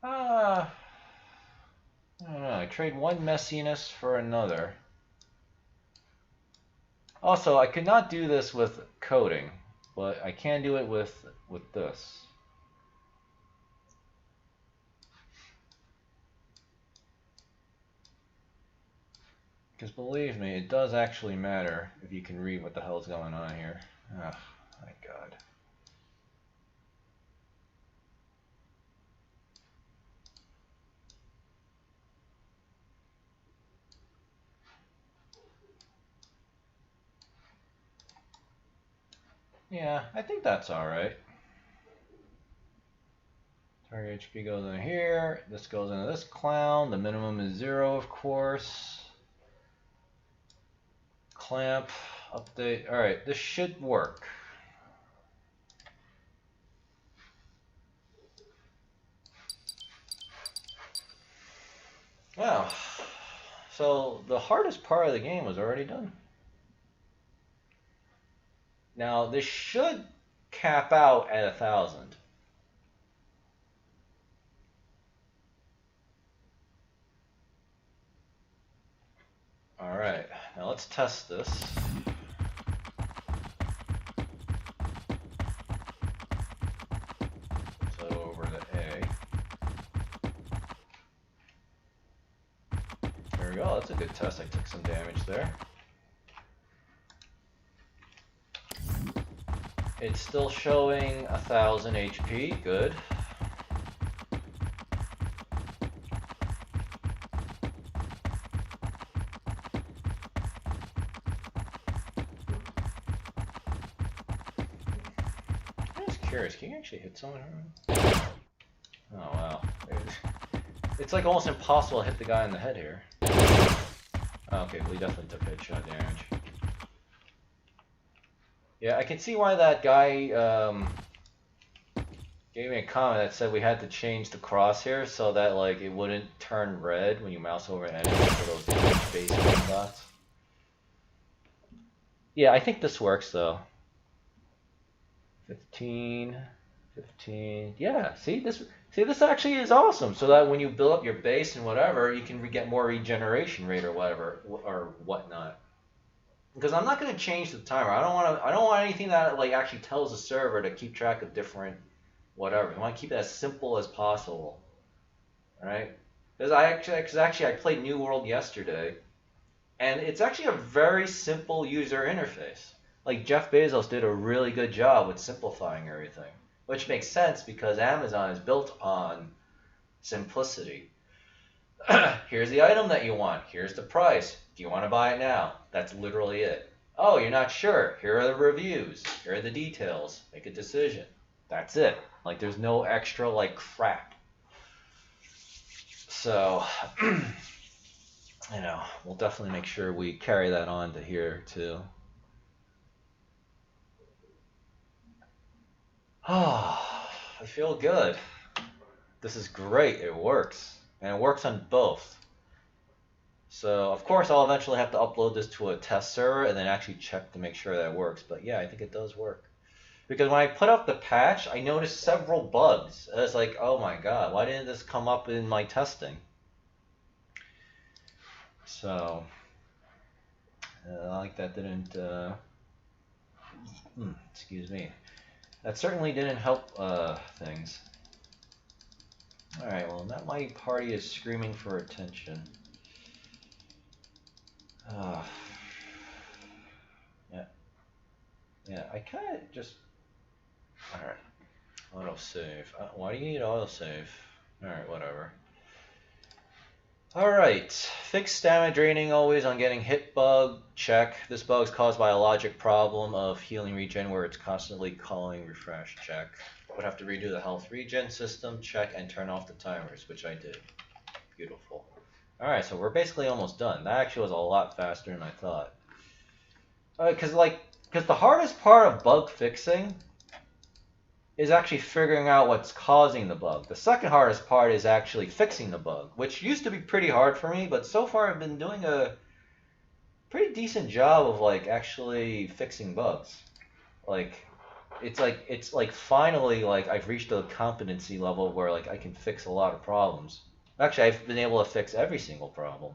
I don't know. I trade one messiness for another. Also, I could not do this with coding, but I can do it with this. Because believe me, it does actually matter if you can read what the hell's going on here. Oh, my God. Yeah, I think that's alright. Target HP goes in here. This goes into this clown. The minimum is 0, of course. Clamp, update. Alright, this should work. Wow. So the hardest part of the game was already done. Now this should cap out at 1,000. Alright, now let's test this. So over to A. There we go, that's a good test. I took some damage there. It's still showing 1,000 HP, good. I'm just curious, can you actually hit someone? Oh wow. It's like almost impossible to hit the guy in the head here. Oh, okay, well he definitely took headshot damage. Yeah, I can see why that guy gave me a comment that said we had to change the crosshair so that like it wouldn't turn red when you mouse over enemies for those damage-based headshots. Yeah, I think this works though. 15, 15. Yeah, see this actually is awesome. So that when you build up your base and whatever, you can get more regeneration rate or whatever or whatnot. Because I'm not going to change the timer. I don't want anything that like actually tells the server to keep track of different whatever. I want to keep it as simple as possible. All right? Because I played New World yesterday, and it's actually a very simple user interface. Like Jeff Bezos did a really good job with simplifying everything, which makes sense because Amazon is built on simplicity. Here's the item that you want. Here's the price. Do you want to buy it now? That's literally it. Oh, you're not sure. Here are the reviews. Here are the details. Make a decision. That's it. Like, there's no extra, like, crap. So, you know, we'll definitely make sure we carry that on to here, too. Oh, I feel good. This is great. It works. And it works on both. So, of course, I'll eventually have to upload this to a test server and then actually check to make sure that it works. But yeah, I think it does work. Because when I put up the patch, I noticed several bugs. I was like, oh my god, why didn't this come up in my testing? So, like that didn't, excuse me. That certainly didn't help things. Alright, well, now my party is screaming for attention. Yeah, I kind of just... Alright, autosave. Why do you need autosave? Alright, whatever. Alright, fix stamina draining always on getting hit bug, check. This bug is caused by a logic problem of healing regen where it's constantly calling refresh, check. Would have to redo the health regen system, check, and turn off the timers, which I did. Beautiful. Alright, so we're basically almost done. That actually was a lot faster than I thought. Because the hardest part of bug fixing is actually figuring out what's causing the bug. The second hardest part is actually fixing the bug, which used to be pretty hard for me, but so far I've been doing a pretty decent job of like actually fixing bugs. It's like finally like I've reached a competency level where like I can fix a lot of problems. Actually, I've been able to fix every single problem.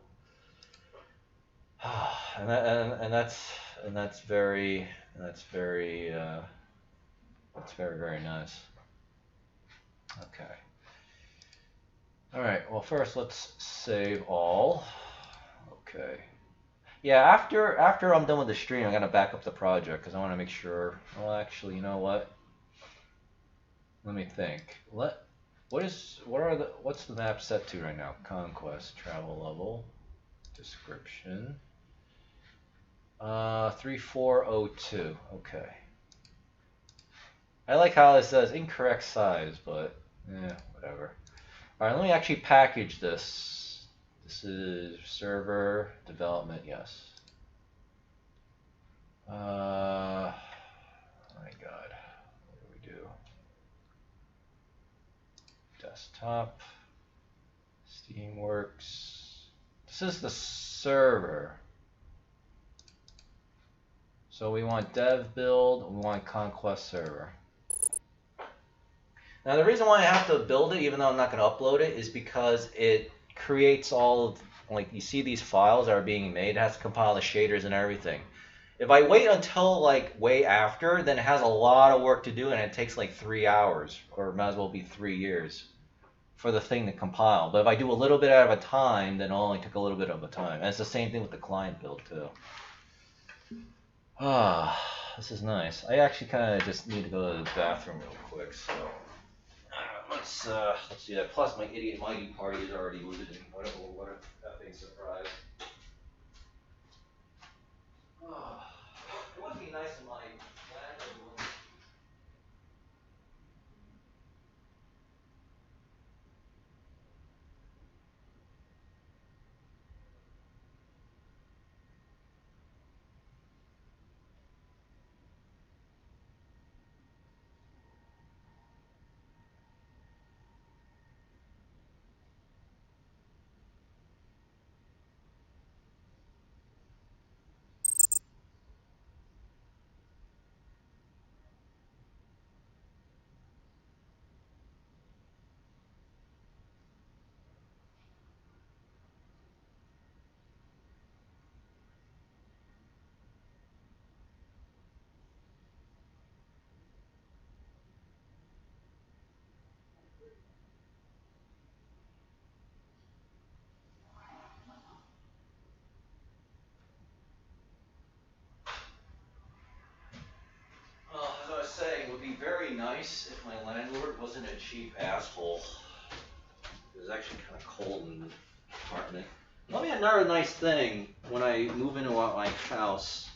and that's very very nice. Okay. All right. Well, first let's save all. Okay. Yeah. After I'm done with the stream, I'm gonna back up the project because I want to make sure. Well, actually, you know what? Let me think. What's the map set to right now? Conquest, travel level, description. 3.4.0.2. Okay. I like how it says incorrect size, but whatever. All right, let me actually package this. This is server development, yes. Oh my God, what do we do? Desktop, Steamworks. This is the server. So we want dev build, we want Conquest server. Now the reason why I have to build it, even though I'm not going to upload it, is because it creates all of, like, you see these files that are being made, it has to compile the shaders and everything. If I wait until like way after, then it has a lot of work to do and it takes like 3 hours, or it might as well be 3 years for the thing to compile. But if I do a little bit at a time, then it'll only take a little bit of a time. And it's the same thing with the client build too. Ah, this is nice. I actually kind of just need to go to the bathroom real quick, so let's do that. Plus, my idiot mighty party is already looted. What a effing surprise! Oh, it would be nice if my landlord. As I was saying, it would be very nice if my landlord wasn't a cheap asshole. It was actually kind of cold in the apartment. Let me another nice thing when I move into my house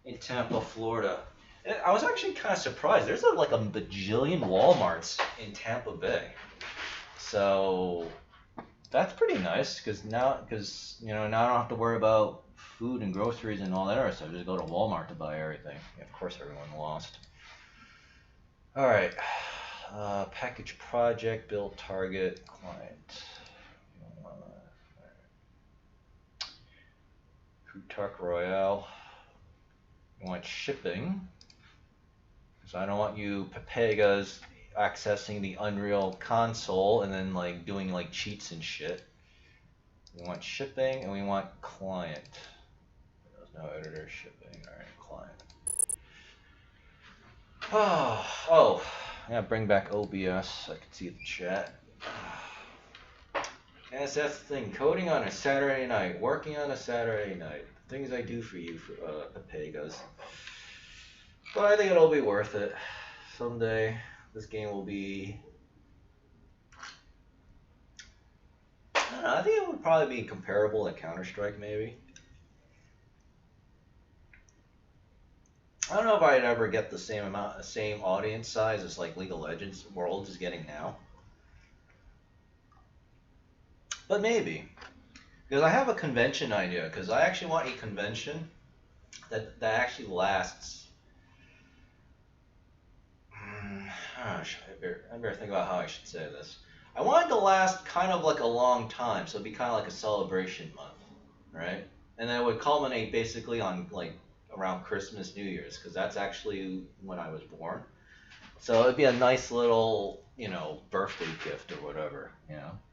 in Tampa, Florida. And I was actually kind of surprised. There's like a bajillion Walmarts in Tampa Bay. So that's pretty nice because now I don't have to worry about food and groceries and all that other stuff. Just go to Walmart to buy everything. Yeah, of course, everyone lost. All right, package project, build target, client. Crutarch Royale. You want shipping. So I don't want you Papegas accessing the Unreal console and then like doing like cheats and shit. We want shipping and we want client. There's no editor, shipping. All right, client. Oh, I gotta bring back OBS so I can see the chat. Yes, that's the thing. Coding on a Saturday night, working on a Saturday night. Things I do for you, for Papegas. But I think it'll be worth it. Someday, this game will be. I don't know. I think it would probably be comparable to Counter-Strike, maybe. I don't know if I'd ever get the same audience size as like League of Legends Worlds is getting now. But maybe. Because I have a convention idea, because I actually want a convention that actually lasts. I better think about how I should say this. I want it to last kind of like a long time, so it'd be kind of like a celebration month, right? And then it would culminate basically on like around Christmas, New Year's, because that's actually when I was born. So it'd be a nice little, birthday gift or whatever,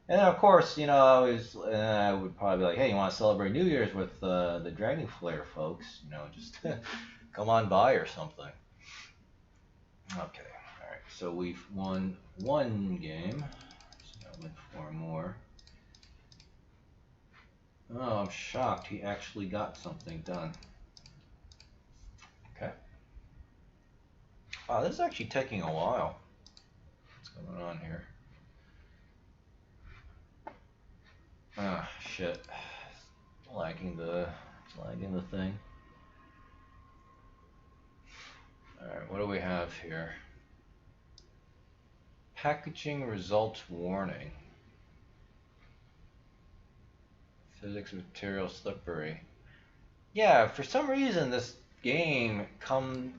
And then of course, you know, I would probably be like, hey, you want to celebrate New Year's with the Dragonflare folks? You know, just come on by or something. Okay, all right. So we've won one game. So now win 4 more. Oh, I'm shocked. He actually got something done. Okay. Wow, this is actually taking a while. What's going on here? Ah, shit. Lagging the thing. Alright, what do we have here? Packaging results warning. Physics material slippery. Yeah, for some reason this game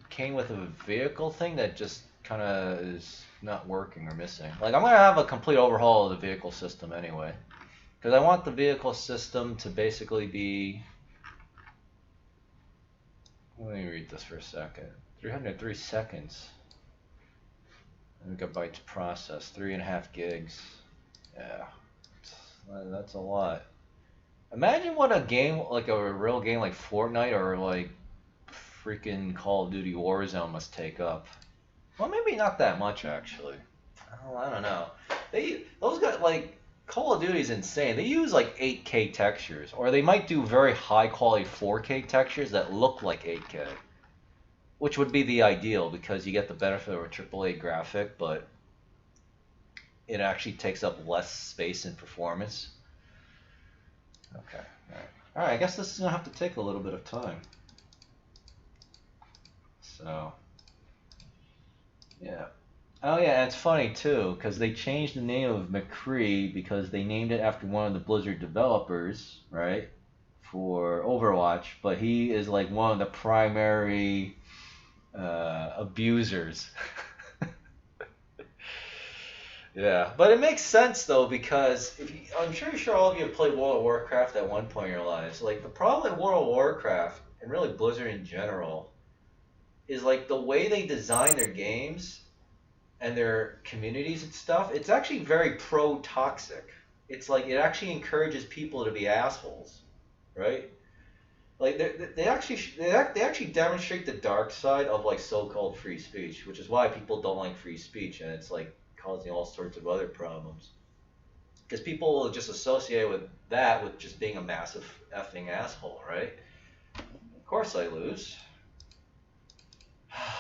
came with a vehicle thing that just kind of is not working or missing. Like, I'm going to have a complete overhaul of the vehicle system anyway. Because I want the vehicle system to basically be... Let me read this for a second. 303 seconds. Megabytes processed. 3.5 gigs. Yeah. That's a lot. Imagine what a game, like a real game like Fortnite or like freaking Call of Duty Warzone must take up. Well, maybe not that much actually. Oh, I don't know. Those guys, like, Call of Duty is insane. They use like 8K textures, or they might do very high quality 4K textures that look like 8K, which would be the ideal because you get the benefit of a AAA graphic, but it actually takes up less space and performance. Okay, alright. Alright, I guess this is going to have to take a little bit of time. So, yeah. Oh yeah, it's funny too, because they changed the name of McCree because they named it after one of the Blizzard developers, right? For Overwatch, but he is like one of the primary abusers. Yeah, but it makes sense though because I'm sure all of you have played World of Warcraft at one point in your lives. Like the problem with World of Warcraft and really Blizzard in general is like the way they design their games and their communities and stuff. It's actually very pro-toxic. It's like it actually encourages people to be assholes, right? Like they actually demonstrate the dark side of like so-called free speech, which is why people don't like free speech, and it's like causing all sorts of other problems. Because people will just associate with that with just being a massive effing asshole, right? Of course I lose.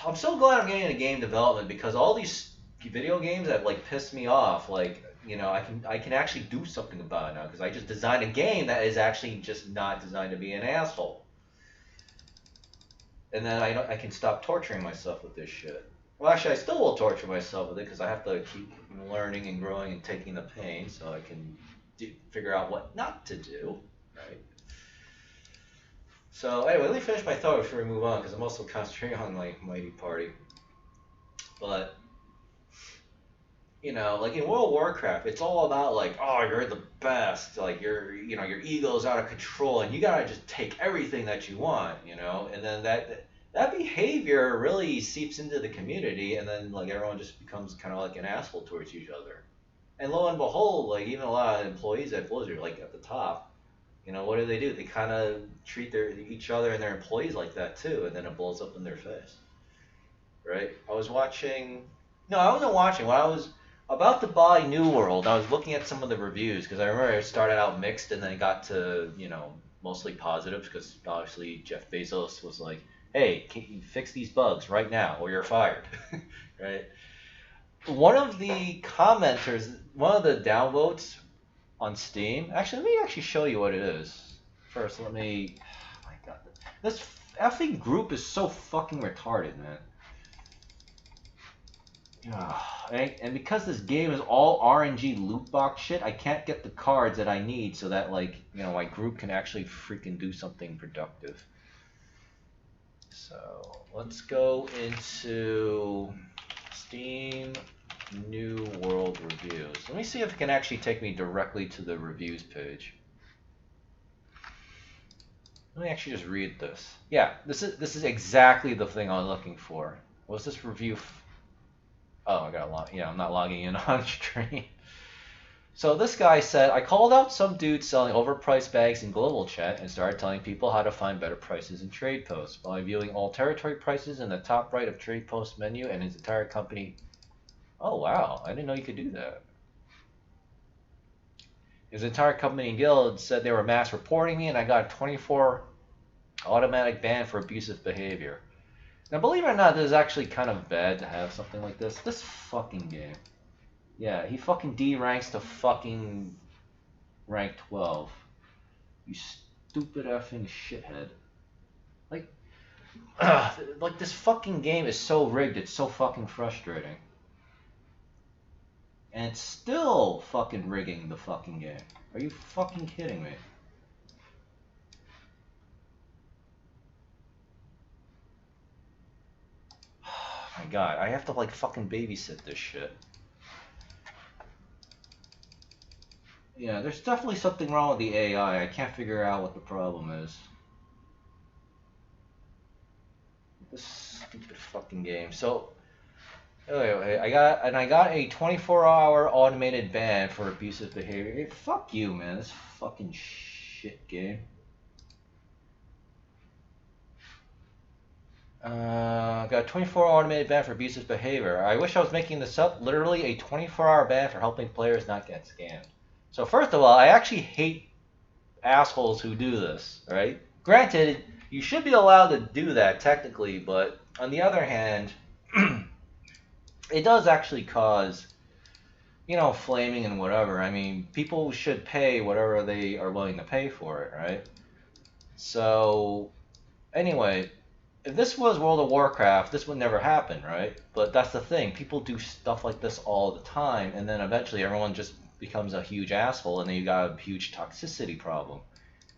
I'm so glad I'm getting into game development because all these video games that like pissed me off, like, you know, I can actually do something about it now because I just designed a game that is actually just not designed to be an asshole. And then I can stop torturing myself with this shit. Well, actually, I still will torture myself with it because I have to keep learning and growing and taking the pain so I can figure out what not to do, right? So anyway, let me finish my thought before we move on because I'm also concentrating on like Mighty Party. But, you know, like in World of Warcraft, it's all about like, oh, you're the best, like your ego's out of control and you gotta just take everything that you want, you know, and then that behavior really seeps into the community, and then like everyone just becomes kind of like an asshole towards each other. And lo and behold, like even a lot of employees at Blizzard, like at the top, you know, what do? They kind of treat each other and their employees like that too, and then it blows up in their face, right? I wasn't watching. When I was about to buy New World, I was looking at some of the reviews because I remember it started out mixed and then it got to, you know, mostly positive because obviously Jeff Bezos was like, hey, can you fix these bugs right now or you're fired, right? One of the commenters, one of the downvotes on Steam, actually, let me actually show you what it is. First, oh my God, this effing group is so fucking retarded, man. And because this game is all RNG loot box shit, I can't get the cards that I need so that, like, you know, my group can actually freaking do something productive. So let's go into Steam New World Reviews. Let me see if it can actually take me directly to the reviews page. Let me actually just read this. Yeah, this is exactly the thing I'm looking for. What's this review? Oh, I gotta log. Yeah, I'm not logging in on stream. So this guy said, I called out some dude selling overpriced bags in global chat and started telling people how to find better prices in trade posts by viewing all territory prices in the top right of trade post menu and his entire company. Oh wow, I didn't know you could do that. His entire company and guild said they were mass reporting me and I got a 24 automatic ban for abusive behavior. Now believe it or not, this is actually kind of bad to have something like this. This fucking game. Yeah, he fucking D-ranks to fucking rank 12. You stupid effing shithead. Like, like this fucking game is so rigged, it's so fucking frustrating. And it's still fucking rigging the fucking game. Are you fucking kidding me? Oh my god, I have to like fucking babysit this shit. Yeah, there's definitely something wrong with the AI. I can't figure out what the problem is. This stupid fucking game. So, anyway, I got a 24-hour automated ban for abusive behavior. Hey, fuck you, man. This fucking shit game. Got a 24-hour automated ban for abusive behavior. I wish I was making this up. Literally a 24-hour ban for helping players not get scammed. So first of all, I actually hate assholes who do this, right? Granted, you should be allowed to do that technically, but on the other hand, it does actually cause, you know, flaming and whatever. I mean, people should pay whatever they are willing to pay for it, right? So, anyway, if this was World of Warcraft, this would never happen, right? But that's the thing. People do stuff like this all the time, and then eventually everyone just becomes a huge asshole, and then you got a huge toxicity problem,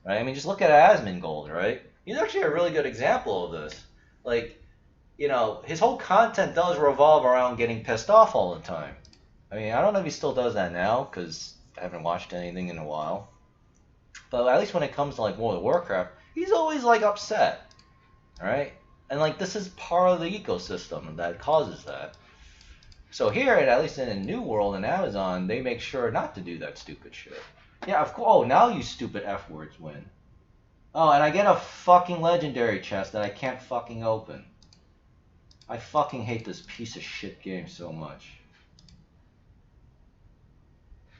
right? I mean, just look at Asmongold, right? He's actually a really good example of this. Like, you know, his whole content does revolve around getting pissed off all the time. I mean, I don't know if he still does that now, because I haven't watched anything in a while. But at least when it comes to, like, World of Warcraft, he's always, like, upset, right? And, like, this is part of the ecosystem that causes that. So here, at least in the New World and Amazon, they make sure not to do that stupid shit. Yeah, of course. Oh, now you stupid F-words win. Oh, and I get a fucking legendary chest that I can't fucking open. I fucking hate this piece of shit game so much.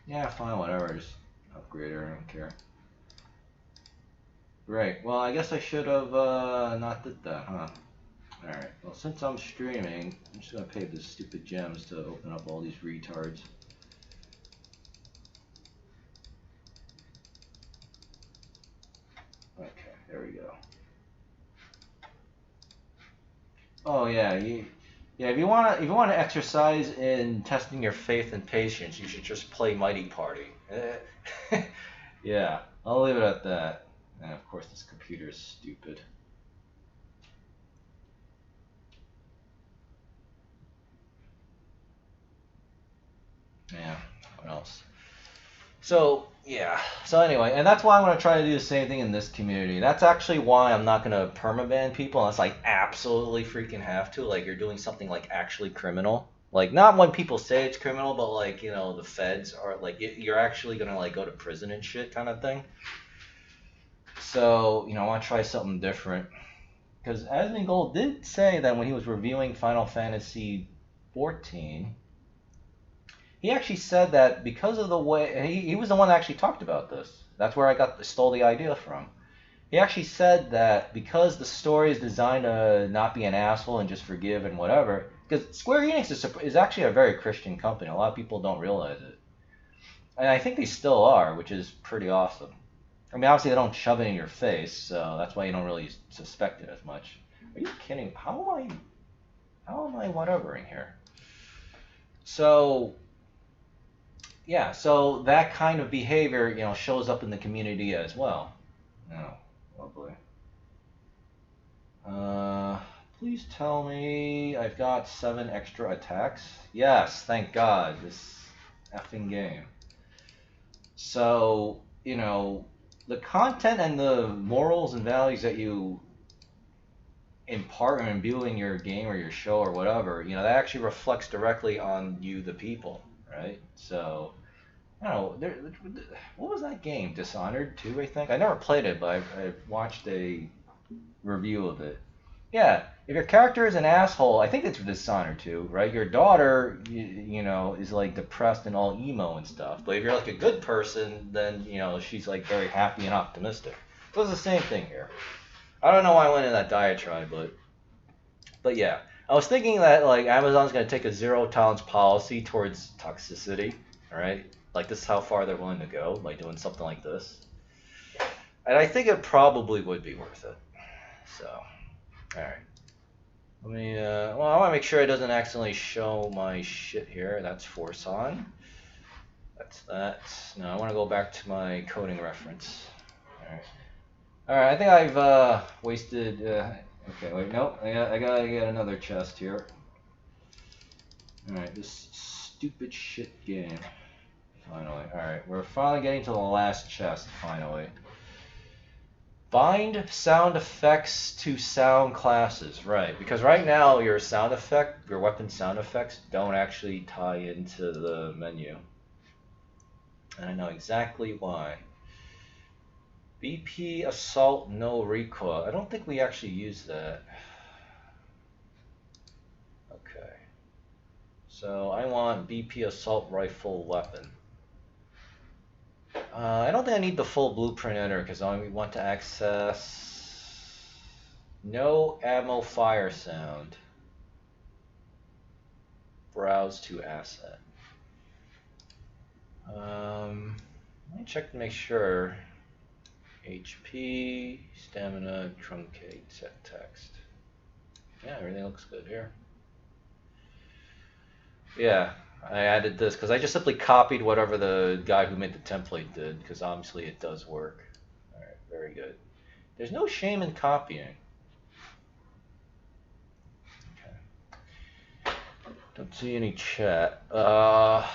Yeah, fine, whatever. Just upgrade her, I don't care. Right, well, I guess I should have not did that, huh? Alright, well, since I'm streaming, I'm just gonna pay the stupid gems to open up all these retards. Okay, there we go. Oh yeah, if you wanna exercise in testing your faith and patience, you should just play Mighty Party. Yeah, I'll leave it at that. And of course, this computer is stupid. Yeah, what else? So, yeah. So anyway, and that's why I'm going to try to do the same thing in this community. That's actually why I'm not going to permaban people unless I absolutely freaking have to. Like, you're doing something, like, actually criminal. Like, not when people say it's criminal, but, like, you know, the feds are, like, you're actually going to, like, go to prison and shit kind of thing. So, you know, I want to try something different. Because Asmongold did say that when he was reviewing Final Fantasy XIV, he actually said that because of the way he was the one that actually talked about this. That's where I stole the idea from. He actually said that because the story is designed to not be an asshole and just forgive and whatever, because Square Enix is actually a very Christian company. A lot of people don't realize it, and I think they still are, which is pretty awesome. I mean, obviously they don't shove it in your face, so that's why you don't really suspect it as much. Are you kidding? How am I whatevering here? So. Yeah, so that kind of behavior, you know, shows up in the community as well. Oh, lovely. Please tell me I've got 7 extra attacks. Yes, thank God, this effing game. So, you know, the content and the morals and values that you impart or imbue in your game or your show or whatever, you know, that actually reflects directly on you, the people, right? So, I don't know. What was that game? Dishonored 2, I think. I never played it, but I watched a review of it. Yeah, if your character is an asshole, I think it's Dishonored 2, right? Your daughter, you know, is like depressed and all emo and stuff. But if you're like a good person, then you know she's like very happy and optimistic. So it's the same thing here. I don't know why I went in that diatribe, but yeah, I was thinking that like Amazon's gonna take a zero tolerance policy towards toxicity, right? Like this is how far they're willing to go by doing something like this, and I think it probably would be worth it. So, all right. Let me. Well, I want to make sure it doesn't accidentally show my shit here. That's force on. That's that. Now I want to go back to my coding reference. All right. All right. I think I've wasted. Okay. Wait. Nope. I gotta get another chest here. All right. This stupid shit game. Finally. All right. We're finally getting to the last chest. Finally. Bind sound effects to sound classes, right? Because right now your sound effect, your weapon sound effects don't actually tie into the menu. And I know exactly why. BP assault no recoil. I don't think we actually use that. Okay. So I want BP assault rifle weapon. I don't think I need the full blueprint enter because I want to access no ammo fire sound. Browse to asset. Let me check to make sure. HP, stamina, truncate, set text. Yeah, everything looks good here. Yeah. I added this because I just simply copied whatever the guy who made the template did because obviously it does work. Alright, very good. There's no shame in copying. Okay. Don't see any chat. I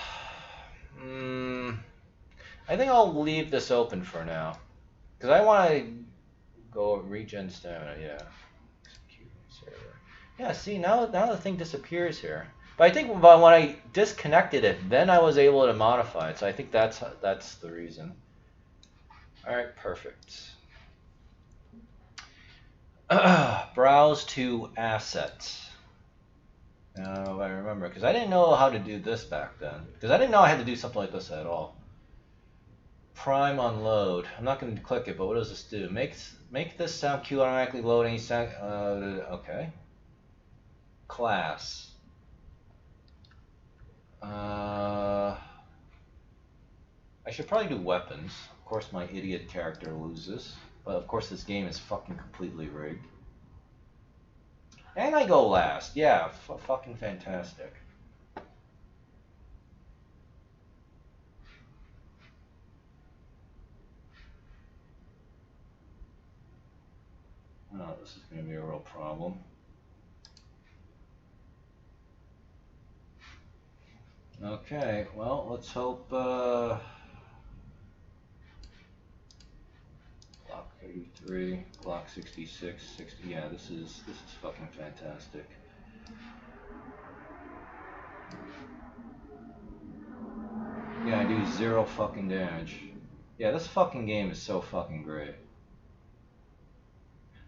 think I'll leave this open for now because I want to go regen stamina. Yeah. Yeah, see, now the thing disappears here. But I think when I disconnected it, then I was able to modify it. So I think that's the reason. All right, perfect. Browse to assets. Now I remember, because I didn't know how to do this back then. Because I didn't know I had to do something like this at all. Prime unload. I'm not going to click it, but what does this do? Make this sound cue automatically load any sound. Okay. Class. I should probably do weapons. Of course, my idiot character loses. But of course, this game is fucking completely rigged. And I go last. Yeah, fucking fantastic. Oh, this is going to be a real problem. Okay, well, let's hope Clock 33, Clock 66, 60. Yeah, this is fucking fantastic. Yeah, I do 0 fucking damage. Yeah, this fucking game is so fucking great.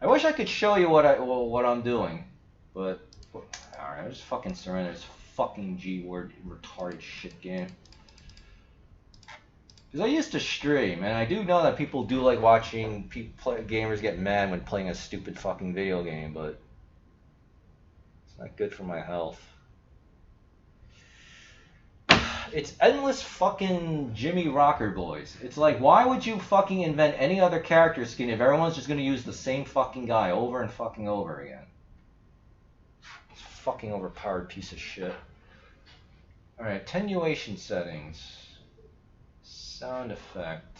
I wish I could show you what I'm doing, but alright, I just fucking surrender this fucking G-word retarded shit game. Because I used to stream, and I do know that people do like watching gamers get mad when playing a stupid fucking video game, but it's not good for my health. It's endless fucking Jimmy Rocker boys. It's like, why would you fucking invent any other character skin if everyone's just gonna use the same fucking guy over and fucking over again? It's a fucking overpowered piece of shit. Alright, attenuation settings. Sound effect.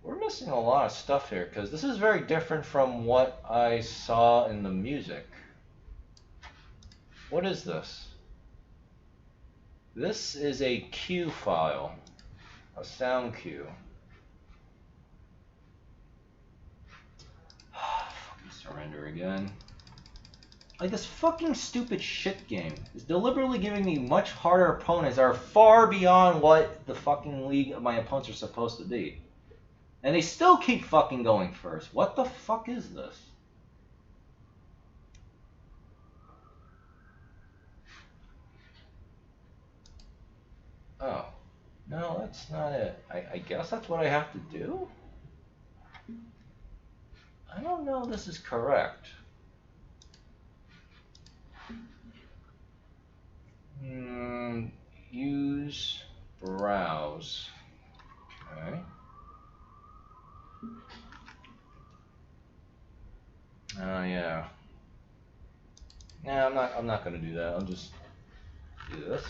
We're missing a lot of stuff here because this is very different from what I saw in the music. What is this? This is a cue file, a sound cue. Fucking surrender again. Like, this fucking stupid shit game is deliberately giving me much harder opponents that are far beyond what the fucking league of my opponents are supposed to be. And they still keep fucking going first. What the fuck is this? Oh. No, that's not it. I guess that's what I have to do? I don't know if this is correct. Use browse. Okay. Oh yeah. Nah, I'm not gonna do that. I'll just do this.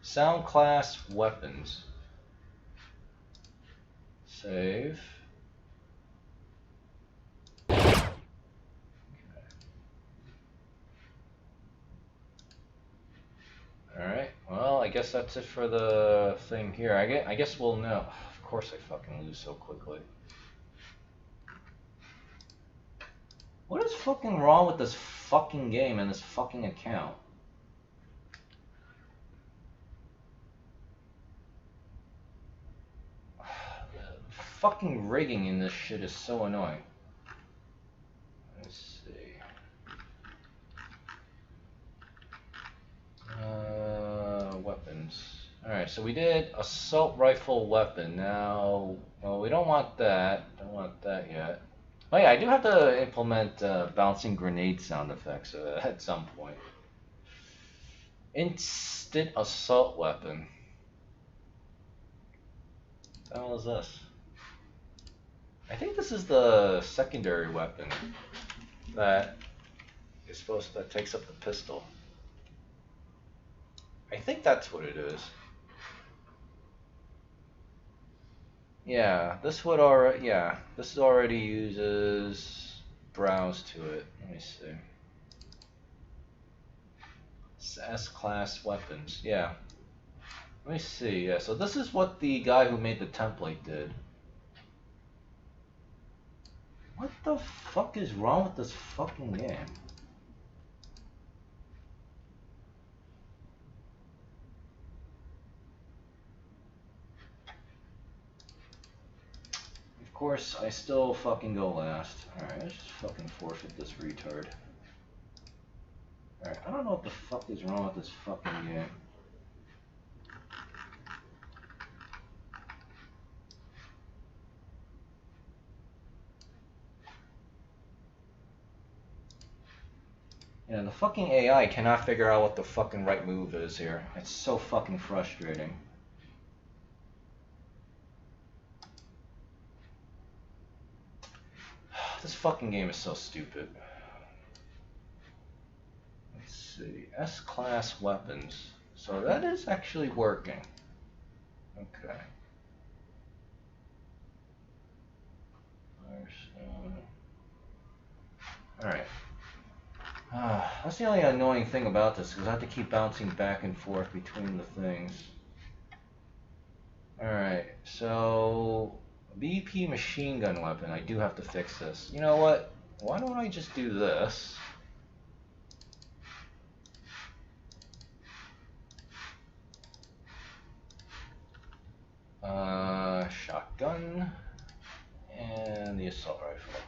Sound class weapons. Save. Alright, well, I guess that's it for the thing here. I guess we'll know. Of course I fucking lose so quickly. What is fucking wrong with this fucking game and this fucking account? The fucking rigging in this shit is so annoying. Let's see. Weapons. Alright, so we did assault rifle weapon. Now, well, we don't want that. Don't want that yet. Oh yeah, I do have to implement bouncing grenade sound effects at some point. Instant assault weapon. What the hell is this? I think this is the secondary weapon that is that takes up the pistol. I think that's what it is. Yeah, this already uses browse to it. Let me see. S-class weapons. Yeah. Let me see. Yeah, so this is what the guy who made the template did. What the fuck is wrong with this fucking game? Of course, I still fucking go last. Alright, let's just fucking forfeit this retard. Alright, I don't know what the fuck is wrong with this fucking game. Yeah, the fucking AI cannot figure out what the fucking right move is here. It's so fucking frustrating. This fucking game is so stupid. Let's see. S-class weapons. So that is actually working. Okay. Alright. That's the only annoying thing about this, because I have to keep bouncing back and forth between the things. Alright, so BP machine gun weapon, I do have to fix this. You know what? Why don't I just do this? Shotgun and the assault rifle.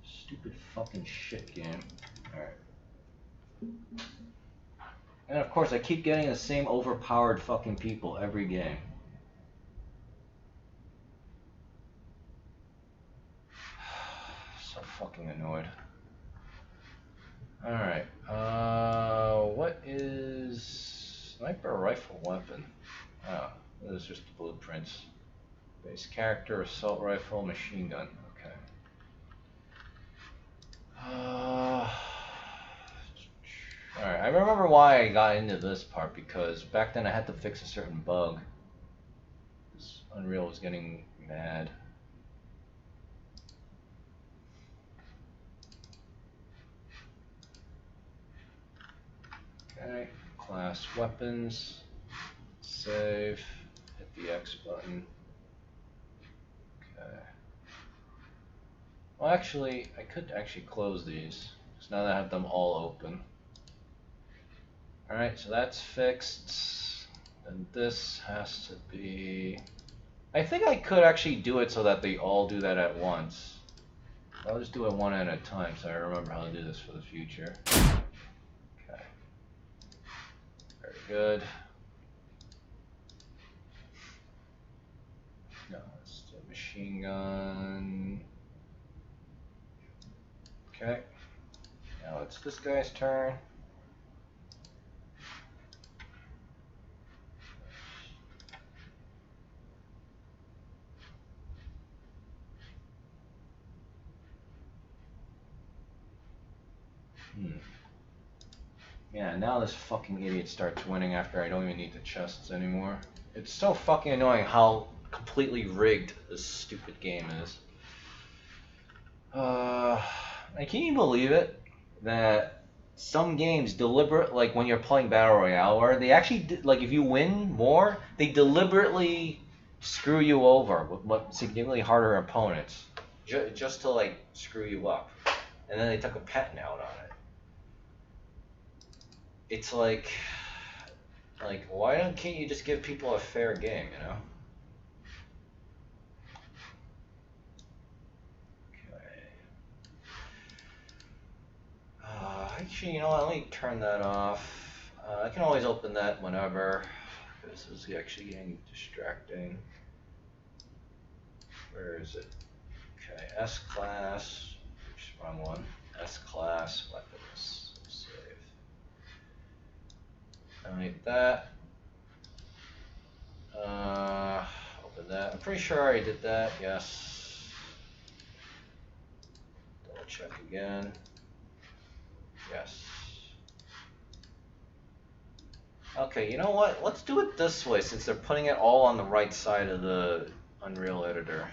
Stupid fucking shit game. Alright. And of course I keep getting the same overpowered fucking people every game. So fucking annoyed. Alright. What is sniper rifle weapon? Oh, this is just the blueprints. Base character, assault rifle, machine gun. Okay. Alright, I remember why I got into this part, because back then I had to fix a certain bug. This Unreal was getting mad. Okay, class weapons, save, hit the X button. Okay. Well, actually, I could actually close these. So now that I have them all open. Alright, so that's fixed. And this has to be... I think I could actually do it so that they all do that at once. I'll just do it one at a time so I remember how to do this for the future. Okay. Very good. No, let's do machine gun. Okay. Now it's this guy's turn. Yeah, now this fucking idiot starts winning after I don't even need the chests anymore. It's so fucking annoying how completely rigged this stupid game is. And can you believe it? That some games like when you're playing Battle Royale, or they actually, like if you win more, they deliberately screw you over with significantly harder opponents. Just to like screw you up. And then they took a patent out on it. It's like why can't you just give people a fair game, you know? Okay. Actually, you know what? Let me turn that off. I can always open that whenever. This is actually getting distracting. Where is it? Okay, S class. Oops, wrong one. S class weapons. Like that. Open that. I'm pretty sure I already did that. Yes. Double check again. Yes. Okay, you know what? Let's do it this way since they're putting it all on the right side of the Unreal editor.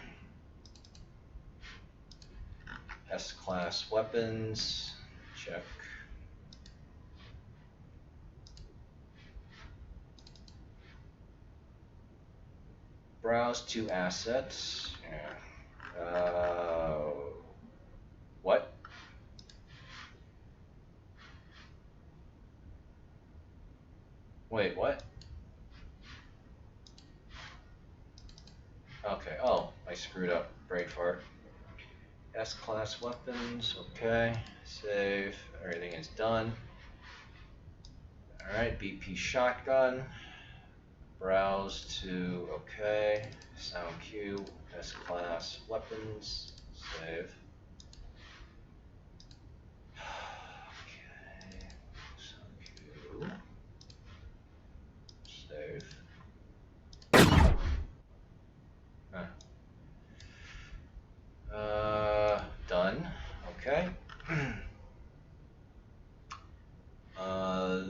S-class weapons. Check. Browse to assets. Yeah. What? Wait, what? Okay, oh, I screwed up. Brain fart. S-class weapons, okay. Save, everything is done. Alright, BP shotgun. Browse to, okay. Sound cue, S-class weapons. Save. Okay. Sound cue. Save. Done. Okay.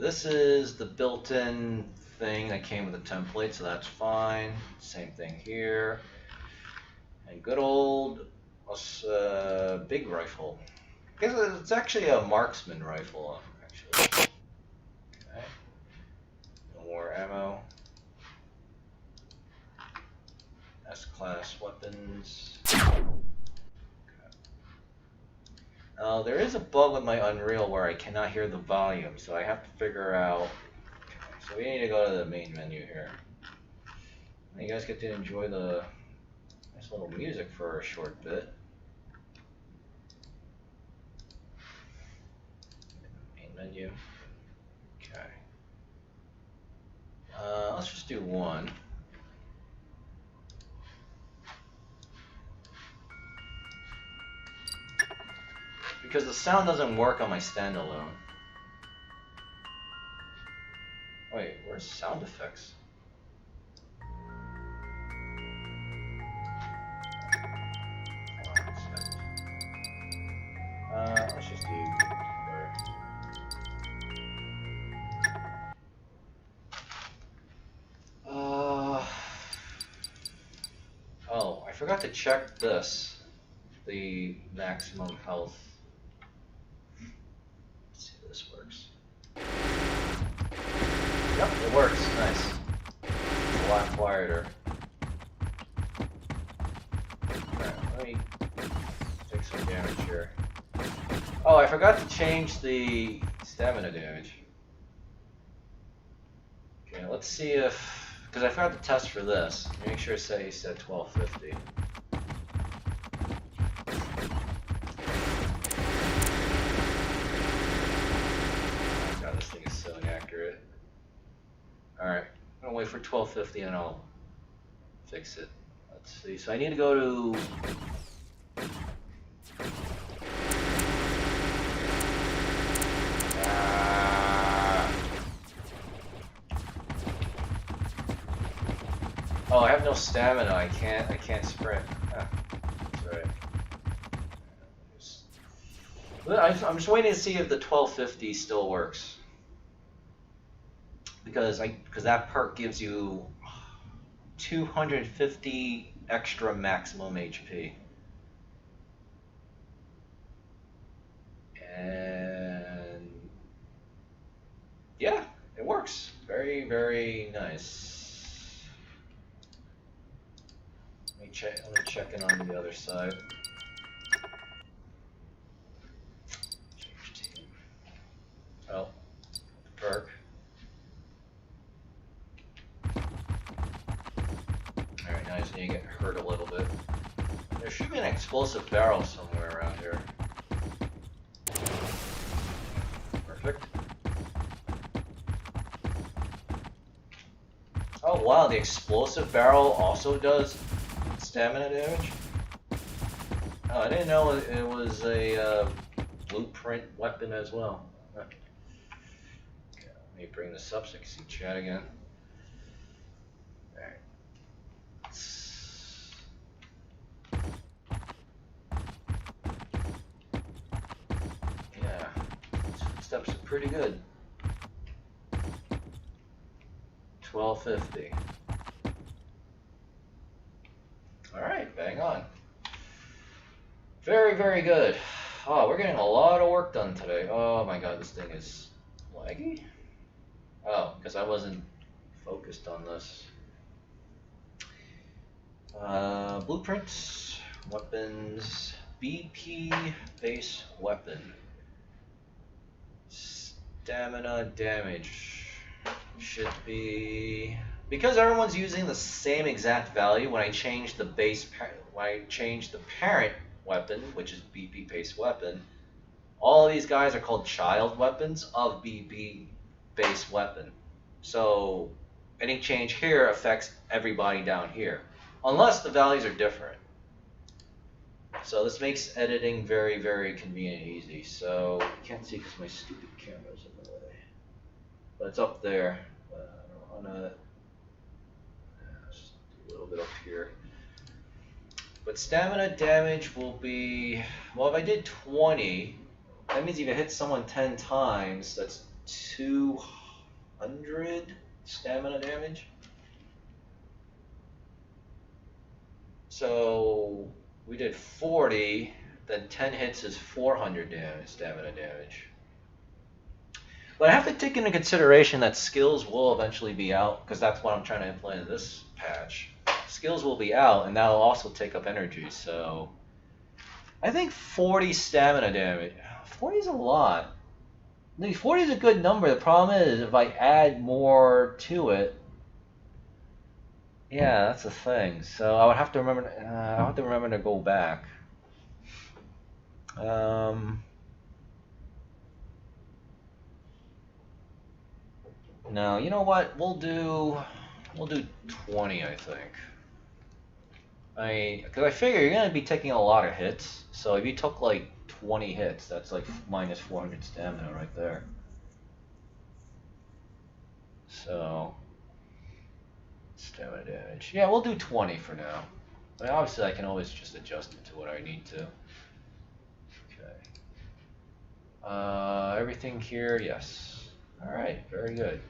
This is the built-in thing that came with the template, so that's fine. Same thing here. And good old big rifle. I guess it's actually a marksman rifle, actually. Okay. No more ammo. S-class weapons. There is a bug with my Unreal where I cannot hear the volume, so I have to figure out. Okay, so we need to go to the main menu here. And you guys get to enjoy the nice little music for a short bit. Main menu. Okay. Let's just do one. Because the sound doesn't work on my standalone. Wait, where's sound effects? Let's just do. Oh, I forgot to check this. The maximum health. This works. Yep, it works. Nice. It's a lot quieter. Alright, let me take some damage here. Oh, I forgot to change the stamina damage. Okay, let's see if... Because I forgot to test for this. Make sure it said 1250. Oh god, this thing is so inaccurate. Alright, I'm gonna wait for 1250 and I'll fix it. Let's see, so I need to go to... Oh, I have no stamina. I can't sprint. Ah, that's right. I'm just waiting to see if the 1250 still works. Because that perk gives you 250 extra maximum HP. And yeah, it works. Very, very nice. Let me check in on the other side. Change team. Oh, perk. Alright, now I just need to get hurt a little bit. There should be an explosive barrel somewhere around here. Perfect. Oh wow, the explosive barrel also does stamina damage? Oh, I didn't know it was a blueprint weapon as well. Okay, let me bring this up so I can see chat again. Alright. Yeah, steps are pretty good. 1250. Alright, bang on. Very, very good. Oh, we're getting a lot of work done today. Oh my god, this thing is laggy? Oh, because I wasn't focused on this. Blueprints, weapons, BP base weapon. Stamina damage should be... Because everyone's using the same exact value, when I change the parent weapon, which is BP base weapon, all of these guys are called child weapons of BP base weapon. So any change here affects everybody down here, unless the values are different. So this makes editing very, very convenient and easy. So you can't see because my stupid camera's in the way, but it's up there. I don't want to. Just do a little bit up here. But stamina damage will be, well, if I did 20, that means if you hit someone 10 times, that's 200 stamina damage. So we did 40, then 10 hits is 400 stamina damage. But I have to take into consideration that skills will eventually be out, because that's what I'm trying to implement in this patch. Skills will be out, and that'll also take up energy, so... I think 40 stamina damage. 40 is a lot. I mean, 40 is a good number. The problem is, if I add more to it... Yeah, that's the thing. So I would have to remember... I have to remember to go back. No, you know what? We'll do 20, I think. Because I figure you're gonna be taking a lot of hits. So if you took like 20 hits, that's like minus 400 stamina right there. So stamina damage. Yeah, we'll do 20 for now. I mean, obviously, I can always just adjust it to what I need to. Okay. Everything here, yes. All right, very good.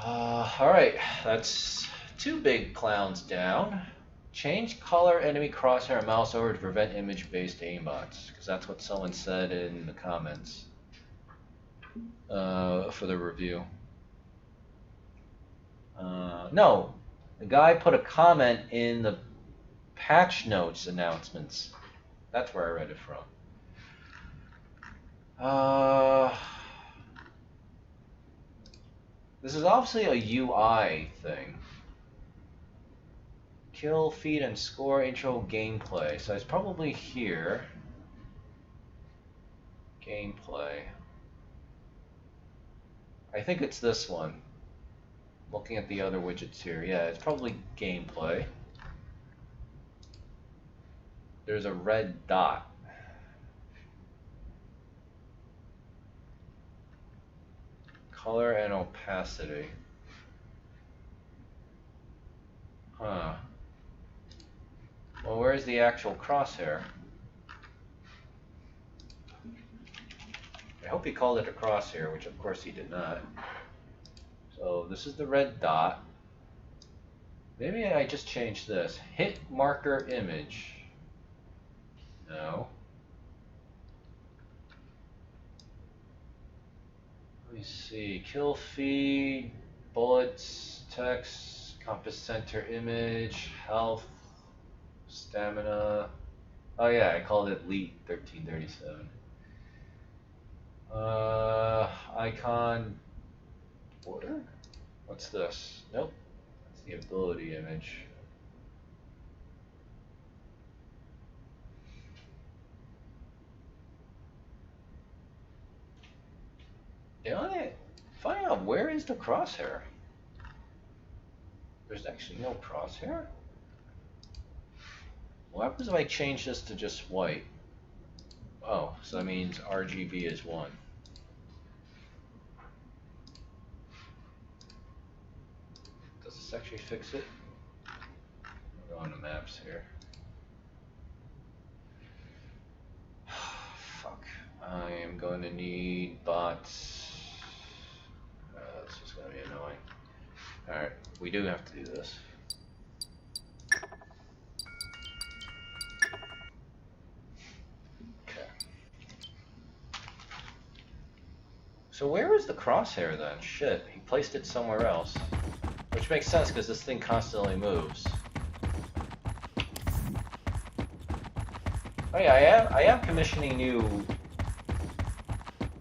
Alright, that's 2 big clowns down. Change color enemy crosshair mouse over to prevent image-based aimbots, because that's what someone said in the comments for the review. No, the guy put a comment in the patch notes announcements. That's where I read it from. This is obviously a UI thing. Kill, feed, and score intro gameplay. So it's probably here. Gameplay. I think it's this one. Looking at the other widgets here. Yeah, it's probably gameplay. There's a red dot. Color and opacity. Huh. Well, where's the actual crosshair? I hope he called it a crosshair, which of course he did not. So this is the red dot. Maybe I just changed this. Hit marker image. No. Let me see. Kill feed, bullets, text, compass center image, health, stamina. Oh yeah, I called it Elite 1337. Icon border? What's this? Nope. That's the ability image. Find out where is the crosshair? There's actually no crosshair? What happens if I change this to just white? Oh, so that means RGB is 1. Does this actually fix it? We'll go on to maps here. Fuck. I am going to need bots. This is going to be annoying. Alright, we do have to do this. Okay. So where is the crosshair then? Shit, he placed it somewhere else. Which makes sense because this thing constantly moves. Oh yeah, I am commissioning new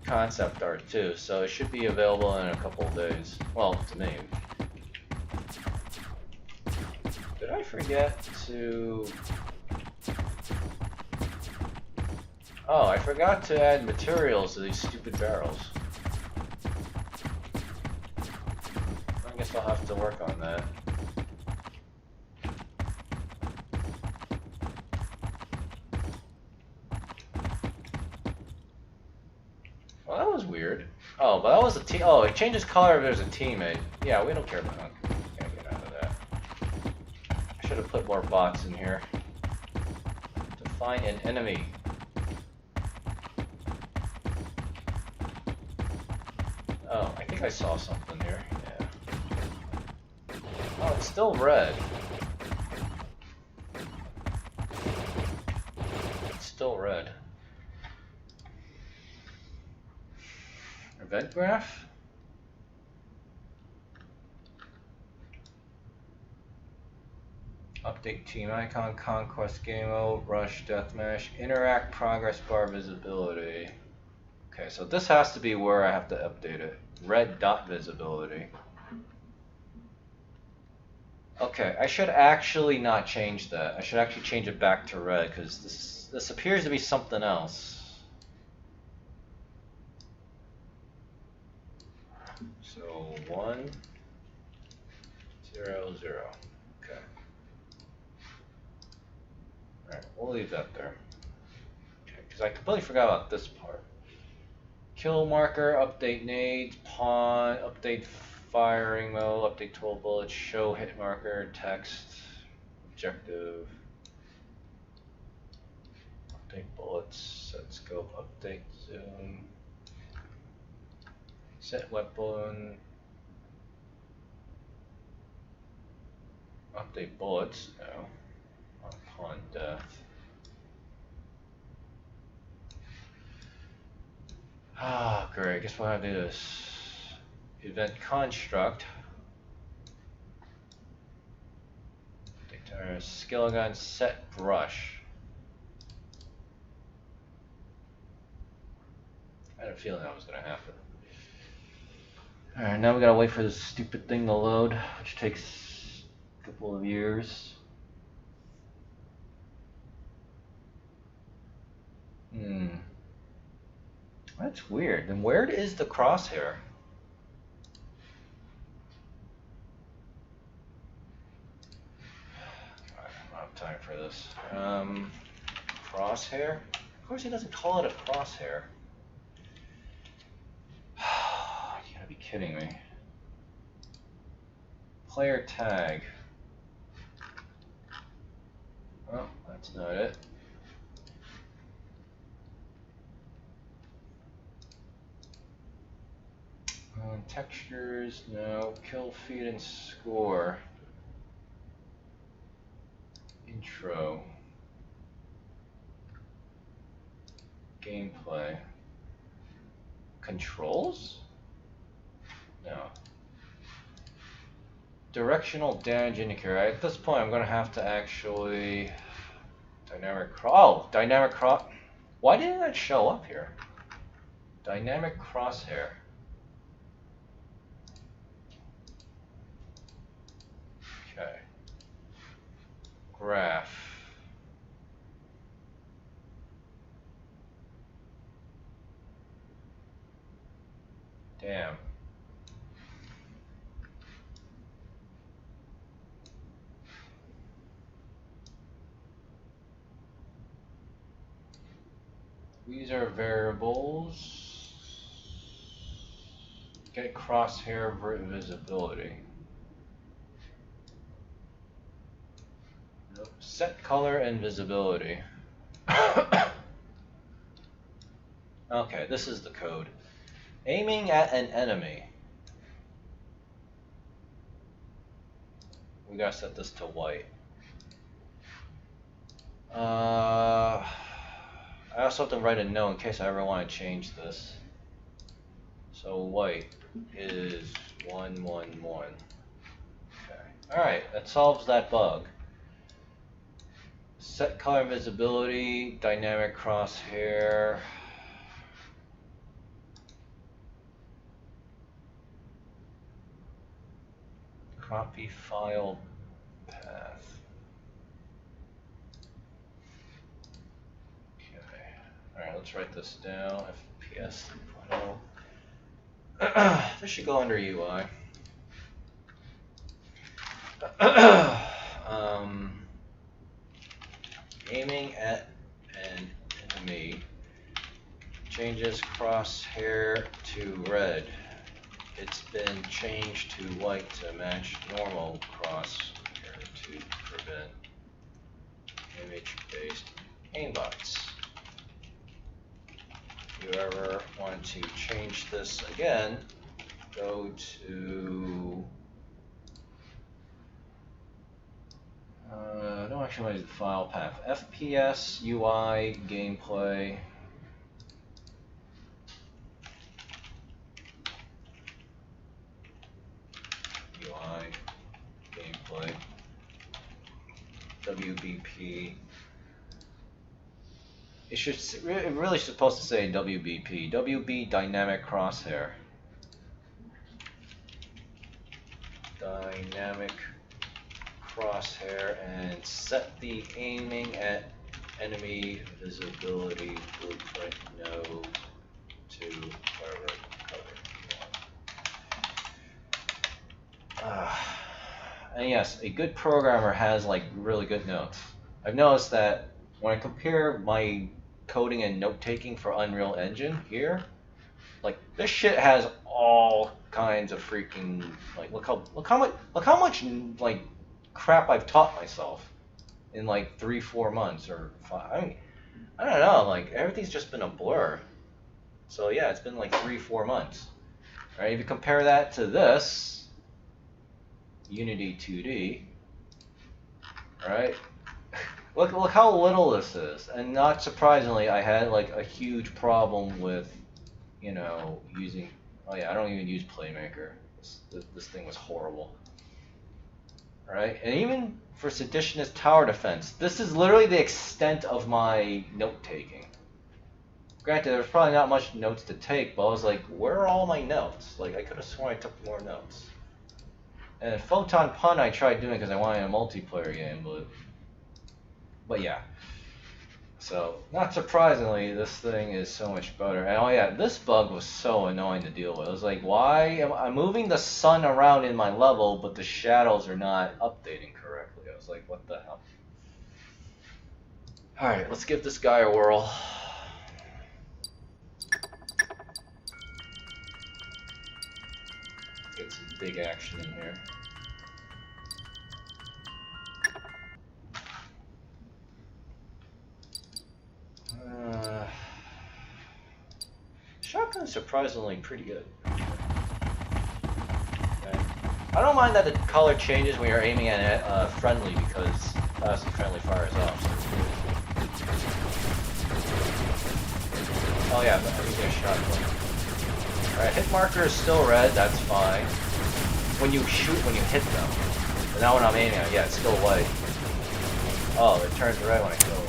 concept art too, so it should be available in a couple of days. Well, to me. Did I forget to... Oh, I forgot to add materials to these stupid barrels. I guess I'll have to work on that. Well, that was weird. Oh, but that was a team. Oh, it changes color if there's a teammate. Yeah, we don't care about that. Gotta get out of that. I should have put more bots in here. To find an enemy. Oh, I think I saw something here. Yeah. Oh, it's still red. It's still red. Event graph? Update team icon, Conquest game mode, rush, deathmatch, interact, progress bar visibility. Okay, so this has to be where I have to update it. Red dot visibility. Okay, I should actually not change that. I should actually change it back to red because this appears to be something else. So 1, 0, 0. Okay. Alright, we'll leave that there. Okay, because I completely forgot about this part. Kill marker, update nades, pawn, update firing mode, update 12 bullets, show hit marker, text, objective, update bullets, set scope, update zoom, set weapon, update bullets, no, upon death. Ah, great, I guess we'll have to do this. Event construct. Skill gun set brush. had a feeling that was going to happen. Alright, now we gotta wait for this stupid thing to load, which takes a couple of years. That's weird. Then where is the crosshair? I don't have time for this. Crosshair? Of course he doesn't call it a crosshair. You gotta be kidding me. Player tag. Oh, that's not it. Textures, no. Kill, feed, and score. Intro. Gameplay. Controls? No. Directional damage indicator. At this point, I'm going to have to actually... Dynamic dynamic cross... Why didn't that show up here? Dynamic crosshair. Okay. Graph. Damn. These are variables. Get crosshair visibility. Nope. Set color and visibility. Okay, this is the code. Aiming at an enemy. We gotta set this to white. I also have to write a note in case I ever want to change this. So white is 111. Okay. Alright, that solves that bug. Set color visibility, dynamic crosshair. Copy file path. Okay. Alright, let's write this down. FPS 3.0. This should go under UI. Aiming at an enemy. Changes crosshair to red. It's been changed to white to match normal crosshair to prevent image-based aimbots. If you ever want to change this again, go to don't actually want to use the file path. FPS, UI, gameplay. UI, gameplay. WBP. It really supposed to say WBP. WB dynamic crosshair. Dynamic crosshair, and set the aiming at enemy visibility blueprint node to whatever color you want. And yes, a good programmer has like really good notes. I've noticed that when I compare my coding and note taking for Unreal Engine here, like this shit has all kinds of freaking like look how much like crap I've taught myself in like 3-4 months or 5. I mean, I don't know, like everything's just been a blur. So yeah, it's been like 3-4 months. All right, if you compare that to this Unity 2D, right? Look how little this is, and not surprisingly, I had like a huge problem with, you know, using. Oh yeah, I don't even use Playmaker. This thing was horrible. Right, and even for Seditionist Tower Defense, this is literally the extent of my note taking. Granted, there's probably not much notes to take, but I was like, where are all my notes? Like, I could have sworn I took more notes. And Photon Pun I tried doing because I wanted a multiplayer game, but yeah. So, not surprisingly, this thing is so much better. And oh yeah, this bug was so annoying to deal with. I was like, why am I moving the sun around in my level, but the shadows are not updating correctly? I was like, what the hell? Alright, let's give this guy a whirl. Get some big action in here. Shotgun's surprisingly pretty good. Okay. I don't mind that the color changes when you're aiming at it friendly because obviously friendly fires off. Oh yeah, but I think there's shotgun. Alright, hit marker is still red, that's fine. When you shoot, when you hit them. But now when I'm aiming at it, yeah, it's still white. Oh, it turns red when I kill them.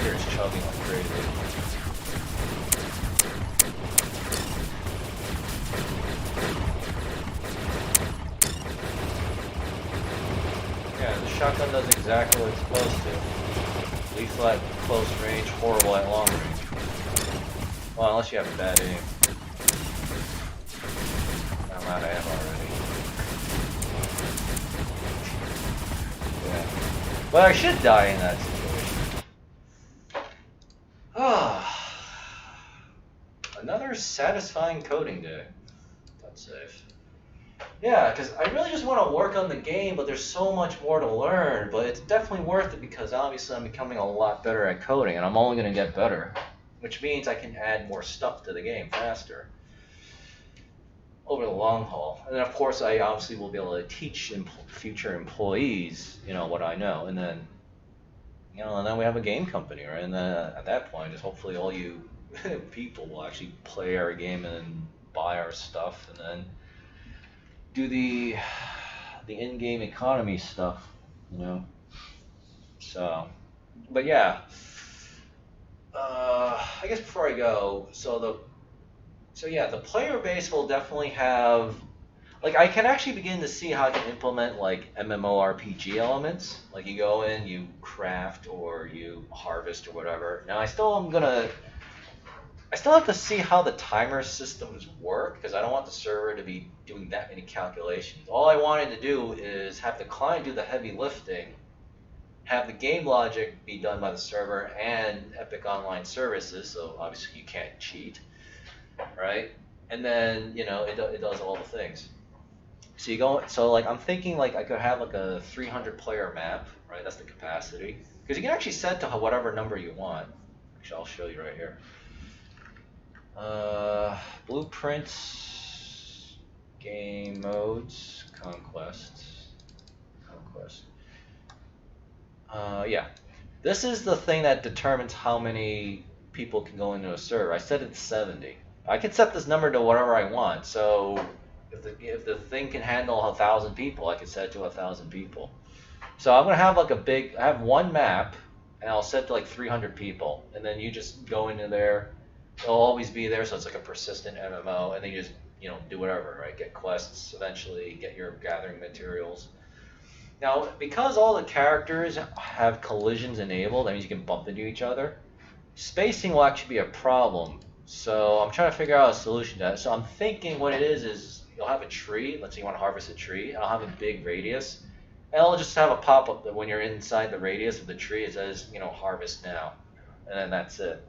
It's chugging like crazy. Yeah, the shotgun does exactly what it's supposed to. Lethal at close range, horrible at long range. Well, unless you have bad aim. I'm out of ammo already. Yeah. But I should die in that situation. Another satisfying coding day. That's safe. Yeah, because I really just want to work on the game, but there's so much more to learn. But it's definitely worth it because obviously I'm becoming a lot better at coding, and I'm only going to get better. Which means I can add more stuff to the game faster. Over the long haul. And then of course I obviously will be able to teach future employees, you know, what I know. And then, you know, and then we have a game company, right? And then at that point, just hopefully all you people will actually play our game and buy our stuff, and then do the in-game economy stuff, you know. So, but yeah, I guess before I go, so yeah, the player base will definitely have. Like, I can actually begin to see how I can implement, like, MMORPG elements. Like, you go in, you craft, or you harvest, or whatever. Now, I still have to see how the timer systems work, because I don't want the server to be doing that many calculations. All I wanted to do is have the client do the heavy lifting, have the game logic be done by the server and Epic Online Services, so obviously you can't cheat, right? And then, you know, it does all the things. So you go, so like I'm thinking like I could have like a 300 player map, right? That's the capacity. Because you can actually set to whatever number you want. Actually, I'll show you right here. Blueprints, game modes, Conquest. Yeah. This is the thing that determines how many people can go into a server. I set it to 70. I can set this number to whatever I want. So if the thing can handle 1,000 people, I can set it to 1,000 people. So I'm gonna have like I have one map, and I'll set to like 300 people, and then you just go into there. It'll always be there, so it's like a persistent MMO, and then you just, you know, do whatever, right? Get quests eventually, get your gathering materials. Now, because all the characters have collisions enabled, that means you can bump into each other, spacing will actually be a problem. So I'm trying to figure out a solution to that. So I'm thinking what it is you'll have a tree. Let's say you want to harvest a tree. I'll have a big radius. And I'll just have a pop-up that when you're inside the radius of the tree, it says, you know, harvest now. And then that's it.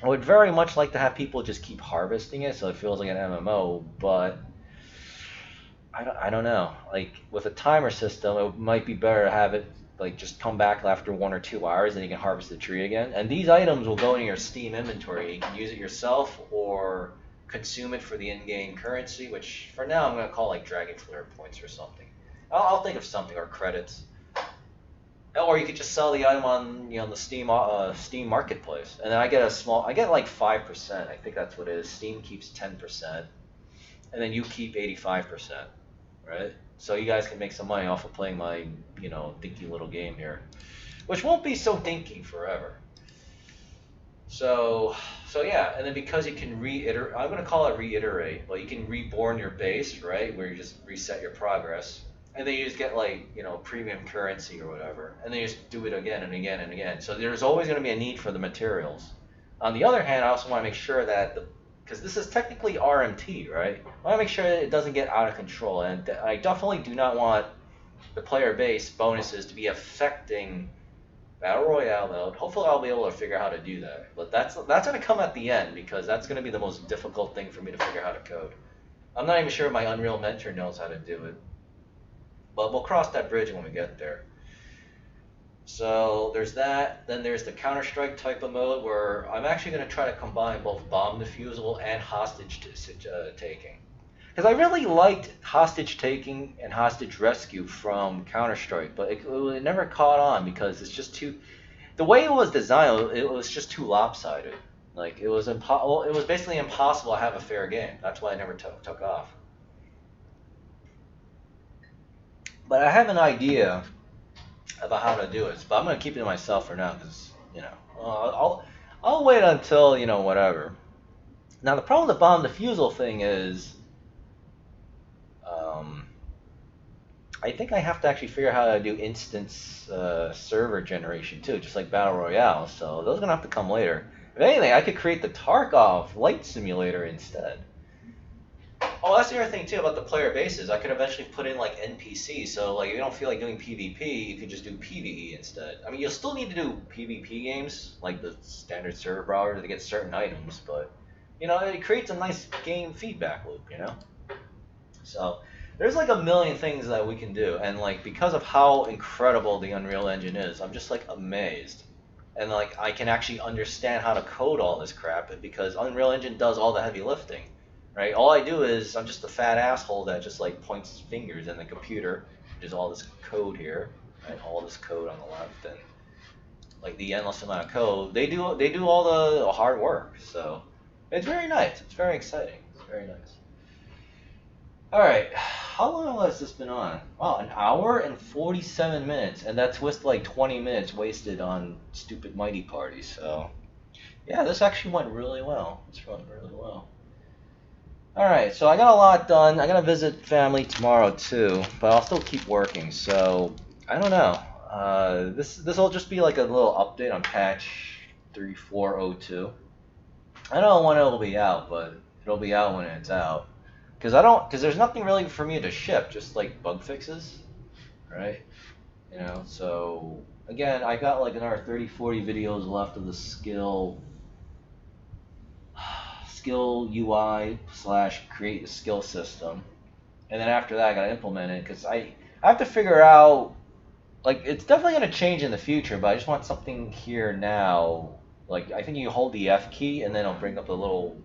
I would very much like to have people just keep harvesting it so it feels like an MMO, but I don't know. Like, with a timer system, it might be better to have it like just come back after 1 or 2 hours and you can harvest the tree again. And these items will go in your Steam inventory. You can use it yourself or consume it for the in-game currency, which for now I'm going to call like Dragonflare points or something. I'll think of something, or credits. Or you could just sell the item on, you know, the Steam marketplace, and then I get like 5%. I think that's what it is. Steam keeps 10%, and then you keep 85%. right? So you guys can make some money off of playing my, you know, dinky little game here, which won't be so dinky forever. So, yeah, and then because you can reiterate, I'm gonna call it reiterate, but you can reborn your base, right? Where you just reset your progress, and then you just get like, you know, premium currency or whatever, and then you just do it again and again and again. So there's always gonna be a need for the materials. On the other hand, I also want to make sure that because this is technically RMT, right? I want to make sure that it doesn't get out of control, and I definitely do not want the player base bonuses to be affecting Battle Royale mode. Hopefully I'll be able to figure out how to do that. But that's going to come at the end, because that's going to be the most difficult thing for me to figure out how to code. I'm not even sure my Unreal Mentor knows how to do it. But we'll cross that bridge when we get there. So there's that. Then there's the Counter-Strike type of mode, where I'm actually going to try to combine both bomb defusal and hostage taking. Because I really liked hostage taking and hostage rescue from Counter-Strike, but it never caught on because it's just too. The way it was designed, it was just too lopsided. Like it was it was basically impossible to have a fair game. That's why I never took off. But I have an idea about how to do it, but I'm gonna keep it to myself for now because you know I'll wait until you know whatever. Now the problem with the bomb defusal thing is. I think I have to actually figure out how to do instance server generation too, just like Battle Royale. So those are gonna have to come later. If anything, I could create the Tarkov light simulator instead. Oh, that's the other thing too about the player bases. I could eventually put in like NPCs, so like if you don't feel like doing PvP, you could just do PvE instead. I mean, you'll still need to do PvP games, like the standard server browser to get certain items, but you know, it creates a nice game feedback loop, you know? So there's like a million things that we can do, and like because of how incredible the Unreal Engine is, I'm just like amazed. And like I can actually understand how to code all this crap because Unreal Engine does all the heavy lifting, right? All I do is I'm just a fat asshole that just like points his fingers in the computer. There's all this code here, right? All this code on the left, and like the endless amount of code. They do all the hard work. So it's very nice. It's very exciting. It's very nice. All right, how long has this been on? Wow, an hour and 47 minutes, and that's with like 20 minutes wasted on stupid Mighty parties. So, yeah, this actually went really well. This went really well. All right, so I got a lot done. I gotta visit family tomorrow too, but I'll still keep working. So I don't know. This will just be like a little update on patch 3.4.0.2. I don't know when it'll be out, but it'll be out when it's out. Because there's nothing really for me to ship, just like bug fixes, right? You know, so again, I got like another 30-40 videos left of the skill UI / create a skill system, and then after that I gotta implement it because I have to figure out, like, it's definitely gonna change in the future, but I just want something here now. Like I think you hold the F key and then it'll bring up a little.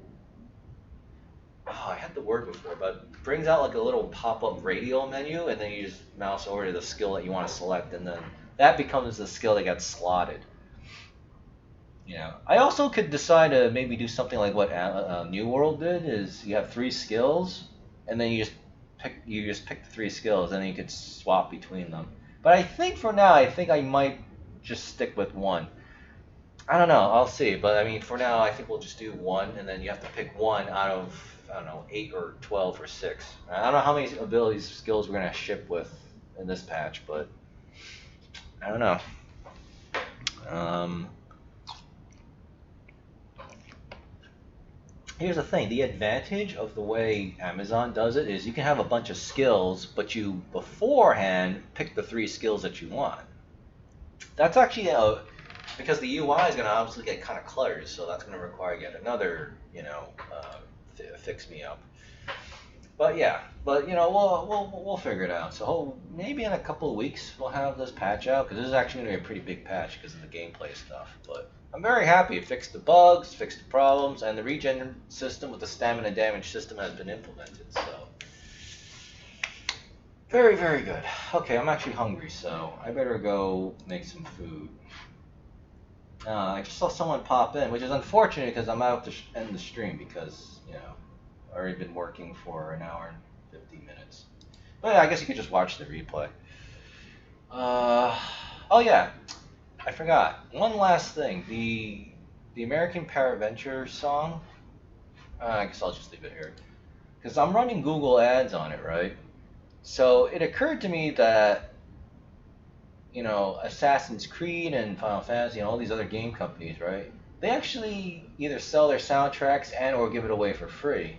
Oh, I had the word before, but it brings out like a little pop-up radio menu, and then you just mouse over to the skill that you want to select, and then that becomes the skill that gets slotted. You know, I also could decide to maybe do something like what New World did. Is you have 3 skills, and then you just pick the 3 skills, and then you could swap between them. But I think for now, I might just stick with 1. I don't know. I'll see. But I mean, for now, I think we'll just do 1, and then you have to pick 1 out of, I don't know, 8 or 12 or 6. I don't know how many abilities, skills we're gonna ship with in this patch, but I don't know. Here's the thing. The advantage of the way Amazon does it is you can have a bunch of skills, but you beforehand pick the 3 skills that you want. That's actually because the UI is going to obviously get kind of cluttered, so that's going to require yet another, you know, fix me up. But yeah, you know, we'll figure it out. So maybe in a couple of weeks we'll have this patch out, because this is actually going to be a pretty big patch because of the gameplay stuff. But I'm very happy it fixed the bugs, fixed the problems, and the regen system with the stamina damage system has been implemented. So very, very good. Okay, I'm actually hungry, so I better go make some food. I just saw someone pop in, which is unfortunate because I'm out to end the stream because, you know, I've already been working for an hour and 50 minutes. But yeah, I guess you could just watch the replay. Oh yeah, I forgot. One last thing. The American Paraventure song. I guess I'll just leave it here. Because I'm running Google Ads on it, right? So it occurred to me that, you know, Assassin's Creed and Final Fantasy and all these other game companies, right? They actually either sell their soundtracks and or give it away for free.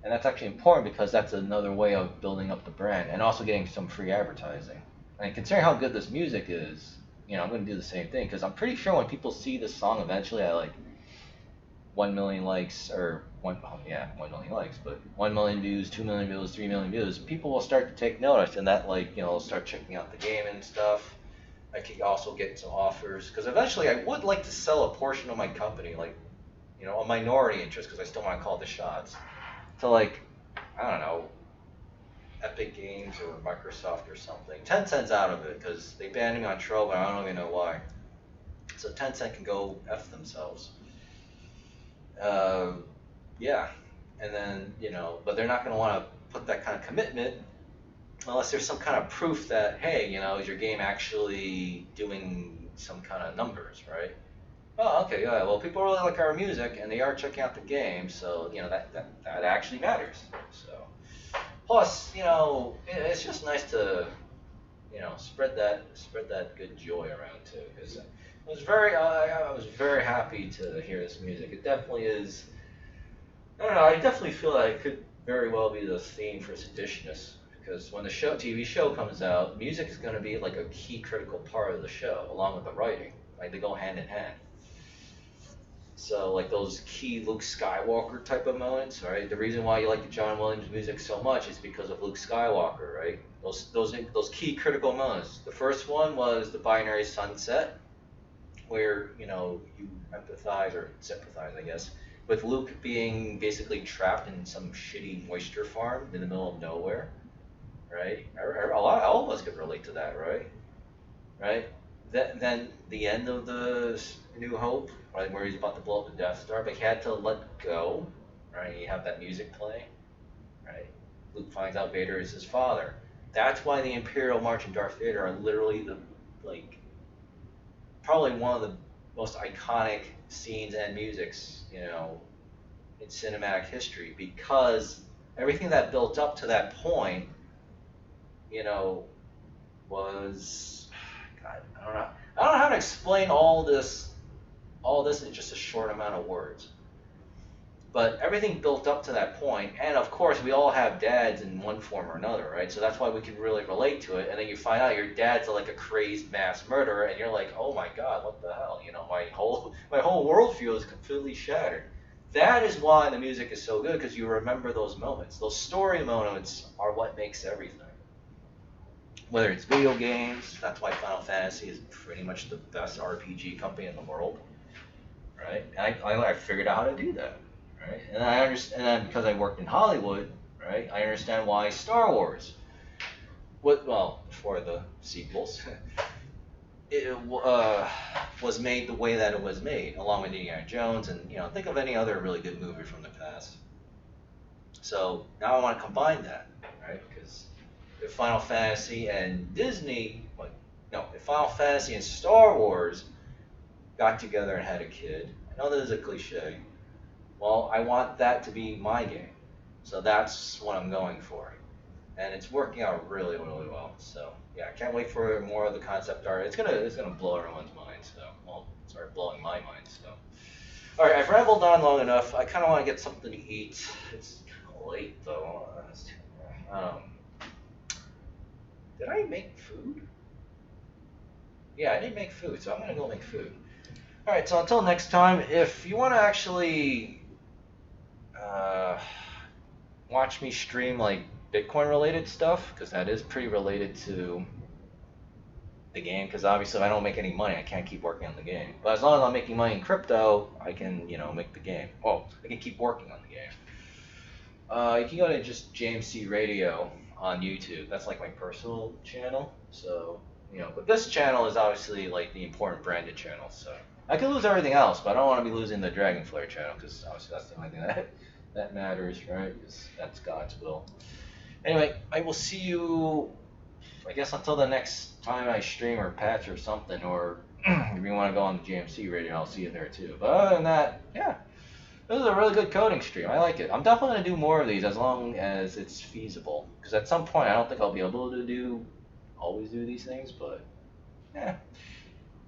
And that's actually important because that's another way of building up the brand and also getting some free advertising. And considering how good this music is, you know, I'm going to do the same thing because I'm pretty sure when people see this song eventually at like 1 million likes or 1 million likes, but 1 million views, 2 million views, 3 million views, people will start to take notice and that, like, you know, start checking out the game and stuff. I could also get some offers because eventually I would like to sell a portion of my company, like, you know, a minority interest because I still want to call the shots. To like, I don't know, Epic Games or Microsoft or something. Tencent's out of it because they banned me on Troll, but I don't even know why. So Tencent can go F themselves. Yeah, and then, you know, but they're not going to want to put that kind of commitment unless there's some kind of proof that, hey, you know, is your game actually doing some kind of numbers, right? Oh, okay, yeah, well, people really like our music, and they are checking out the game, so, you know, that actually matters. So, plus, you know, it's just nice to, you know, spread that good joy around too, because I was very happy to hear this music. It definitely is. I don't know. I definitely feel that it could very well be the theme for Seditionists, because when the TV show comes out, music is going to be like a key critical part of the show, along with the writing. Like they go hand in hand. So like those key Luke Skywalker type of moments, right? The reason why you like the John Williams music so much is because of Luke Skywalker, right? Those key critical moments. The first one was the binary sunset, where, you know, you empathize or sympathize, I guess, with Luke being basically trapped in some shitty moisture farm in the middle of nowhere, right? All of us could relate to that, right? Right? Then the end of the New Hope, right, where he's about to blow up the Death Star, but he had to let go, right? You have that music playing, right? Luke finds out Vader is his father. That's why the Imperial March and Darth Vader are literally probably one of the most iconic scenes and musics, you know, in cinematic history, because everything that built up to that point, you know, was, God, I don't know how to explain all this in just a short amount of words. But everything built up to that point, and of course we all have dads in one form or another, right? So that's why we can really relate to it. And then you find out your dad's like a crazed mass murderer, and you're like, oh my God, what the hell? You know, my whole worldview is completely shattered. That is why the music is so good, because you remember those moments. Those story moments are what makes everything. Whether it's video games, that's why Final Fantasy is pretty much the best RPG company in the world, right? And I figured out how to do that. Right? And I understand, and then because I worked in Hollywood, right, I understand why Star Wars, before the sequels, it was made the way that it was made, along with Indiana Jones, and, you know, think of any other really good movie from the past. So now I want to combine that, right? Because if Final Fantasy and Disney, if Final Fantasy and Star Wars got together and had a kid, I know this is a cliche. Well, I want that to be my game. So that's what I'm going for. And it's working out really, really well. So yeah, I can't wait for more of the concept art. It's gonna blow everyone's mind, so start blowing my mind, so. Alright, I've rambled on long enough. I kinda wanna get something to eat. It's kinda late though. Did I make food? Yeah, I did make food, so I'm gonna go make food. Alright, so until next time, if you wanna actually watch me stream like Bitcoin related stuff, because that is pretty related to the game, because obviously if I don't make any money, I can't keep working on the game. But as long as I'm making money in crypto, I can, you know, make the game. Oh, I can keep working on the game. You can go to just JMC Radio on YouTube. That's like my personal channel. So, you know, but this channel is obviously like the important branded channel. So I could lose everything else, but I don't want to be losing the Dragonflare channel, because obviously that's the only thing that matters, right? That's God's will. Anyway, I will see you, I guess, until the next time I stream or patch or something, or if you want to go on the GMC radio, I'll see you there too. But other than that, yeah, this is a really good coding stream. I like it. I'm definitely going to do more of these as long as it's feasible. Because at some point, I don't think I'll be able to always do these things, but yeah,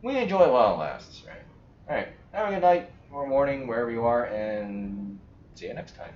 we enjoy it while it lasts, right? Alright, have a good night or morning, wherever you are, and see you next time.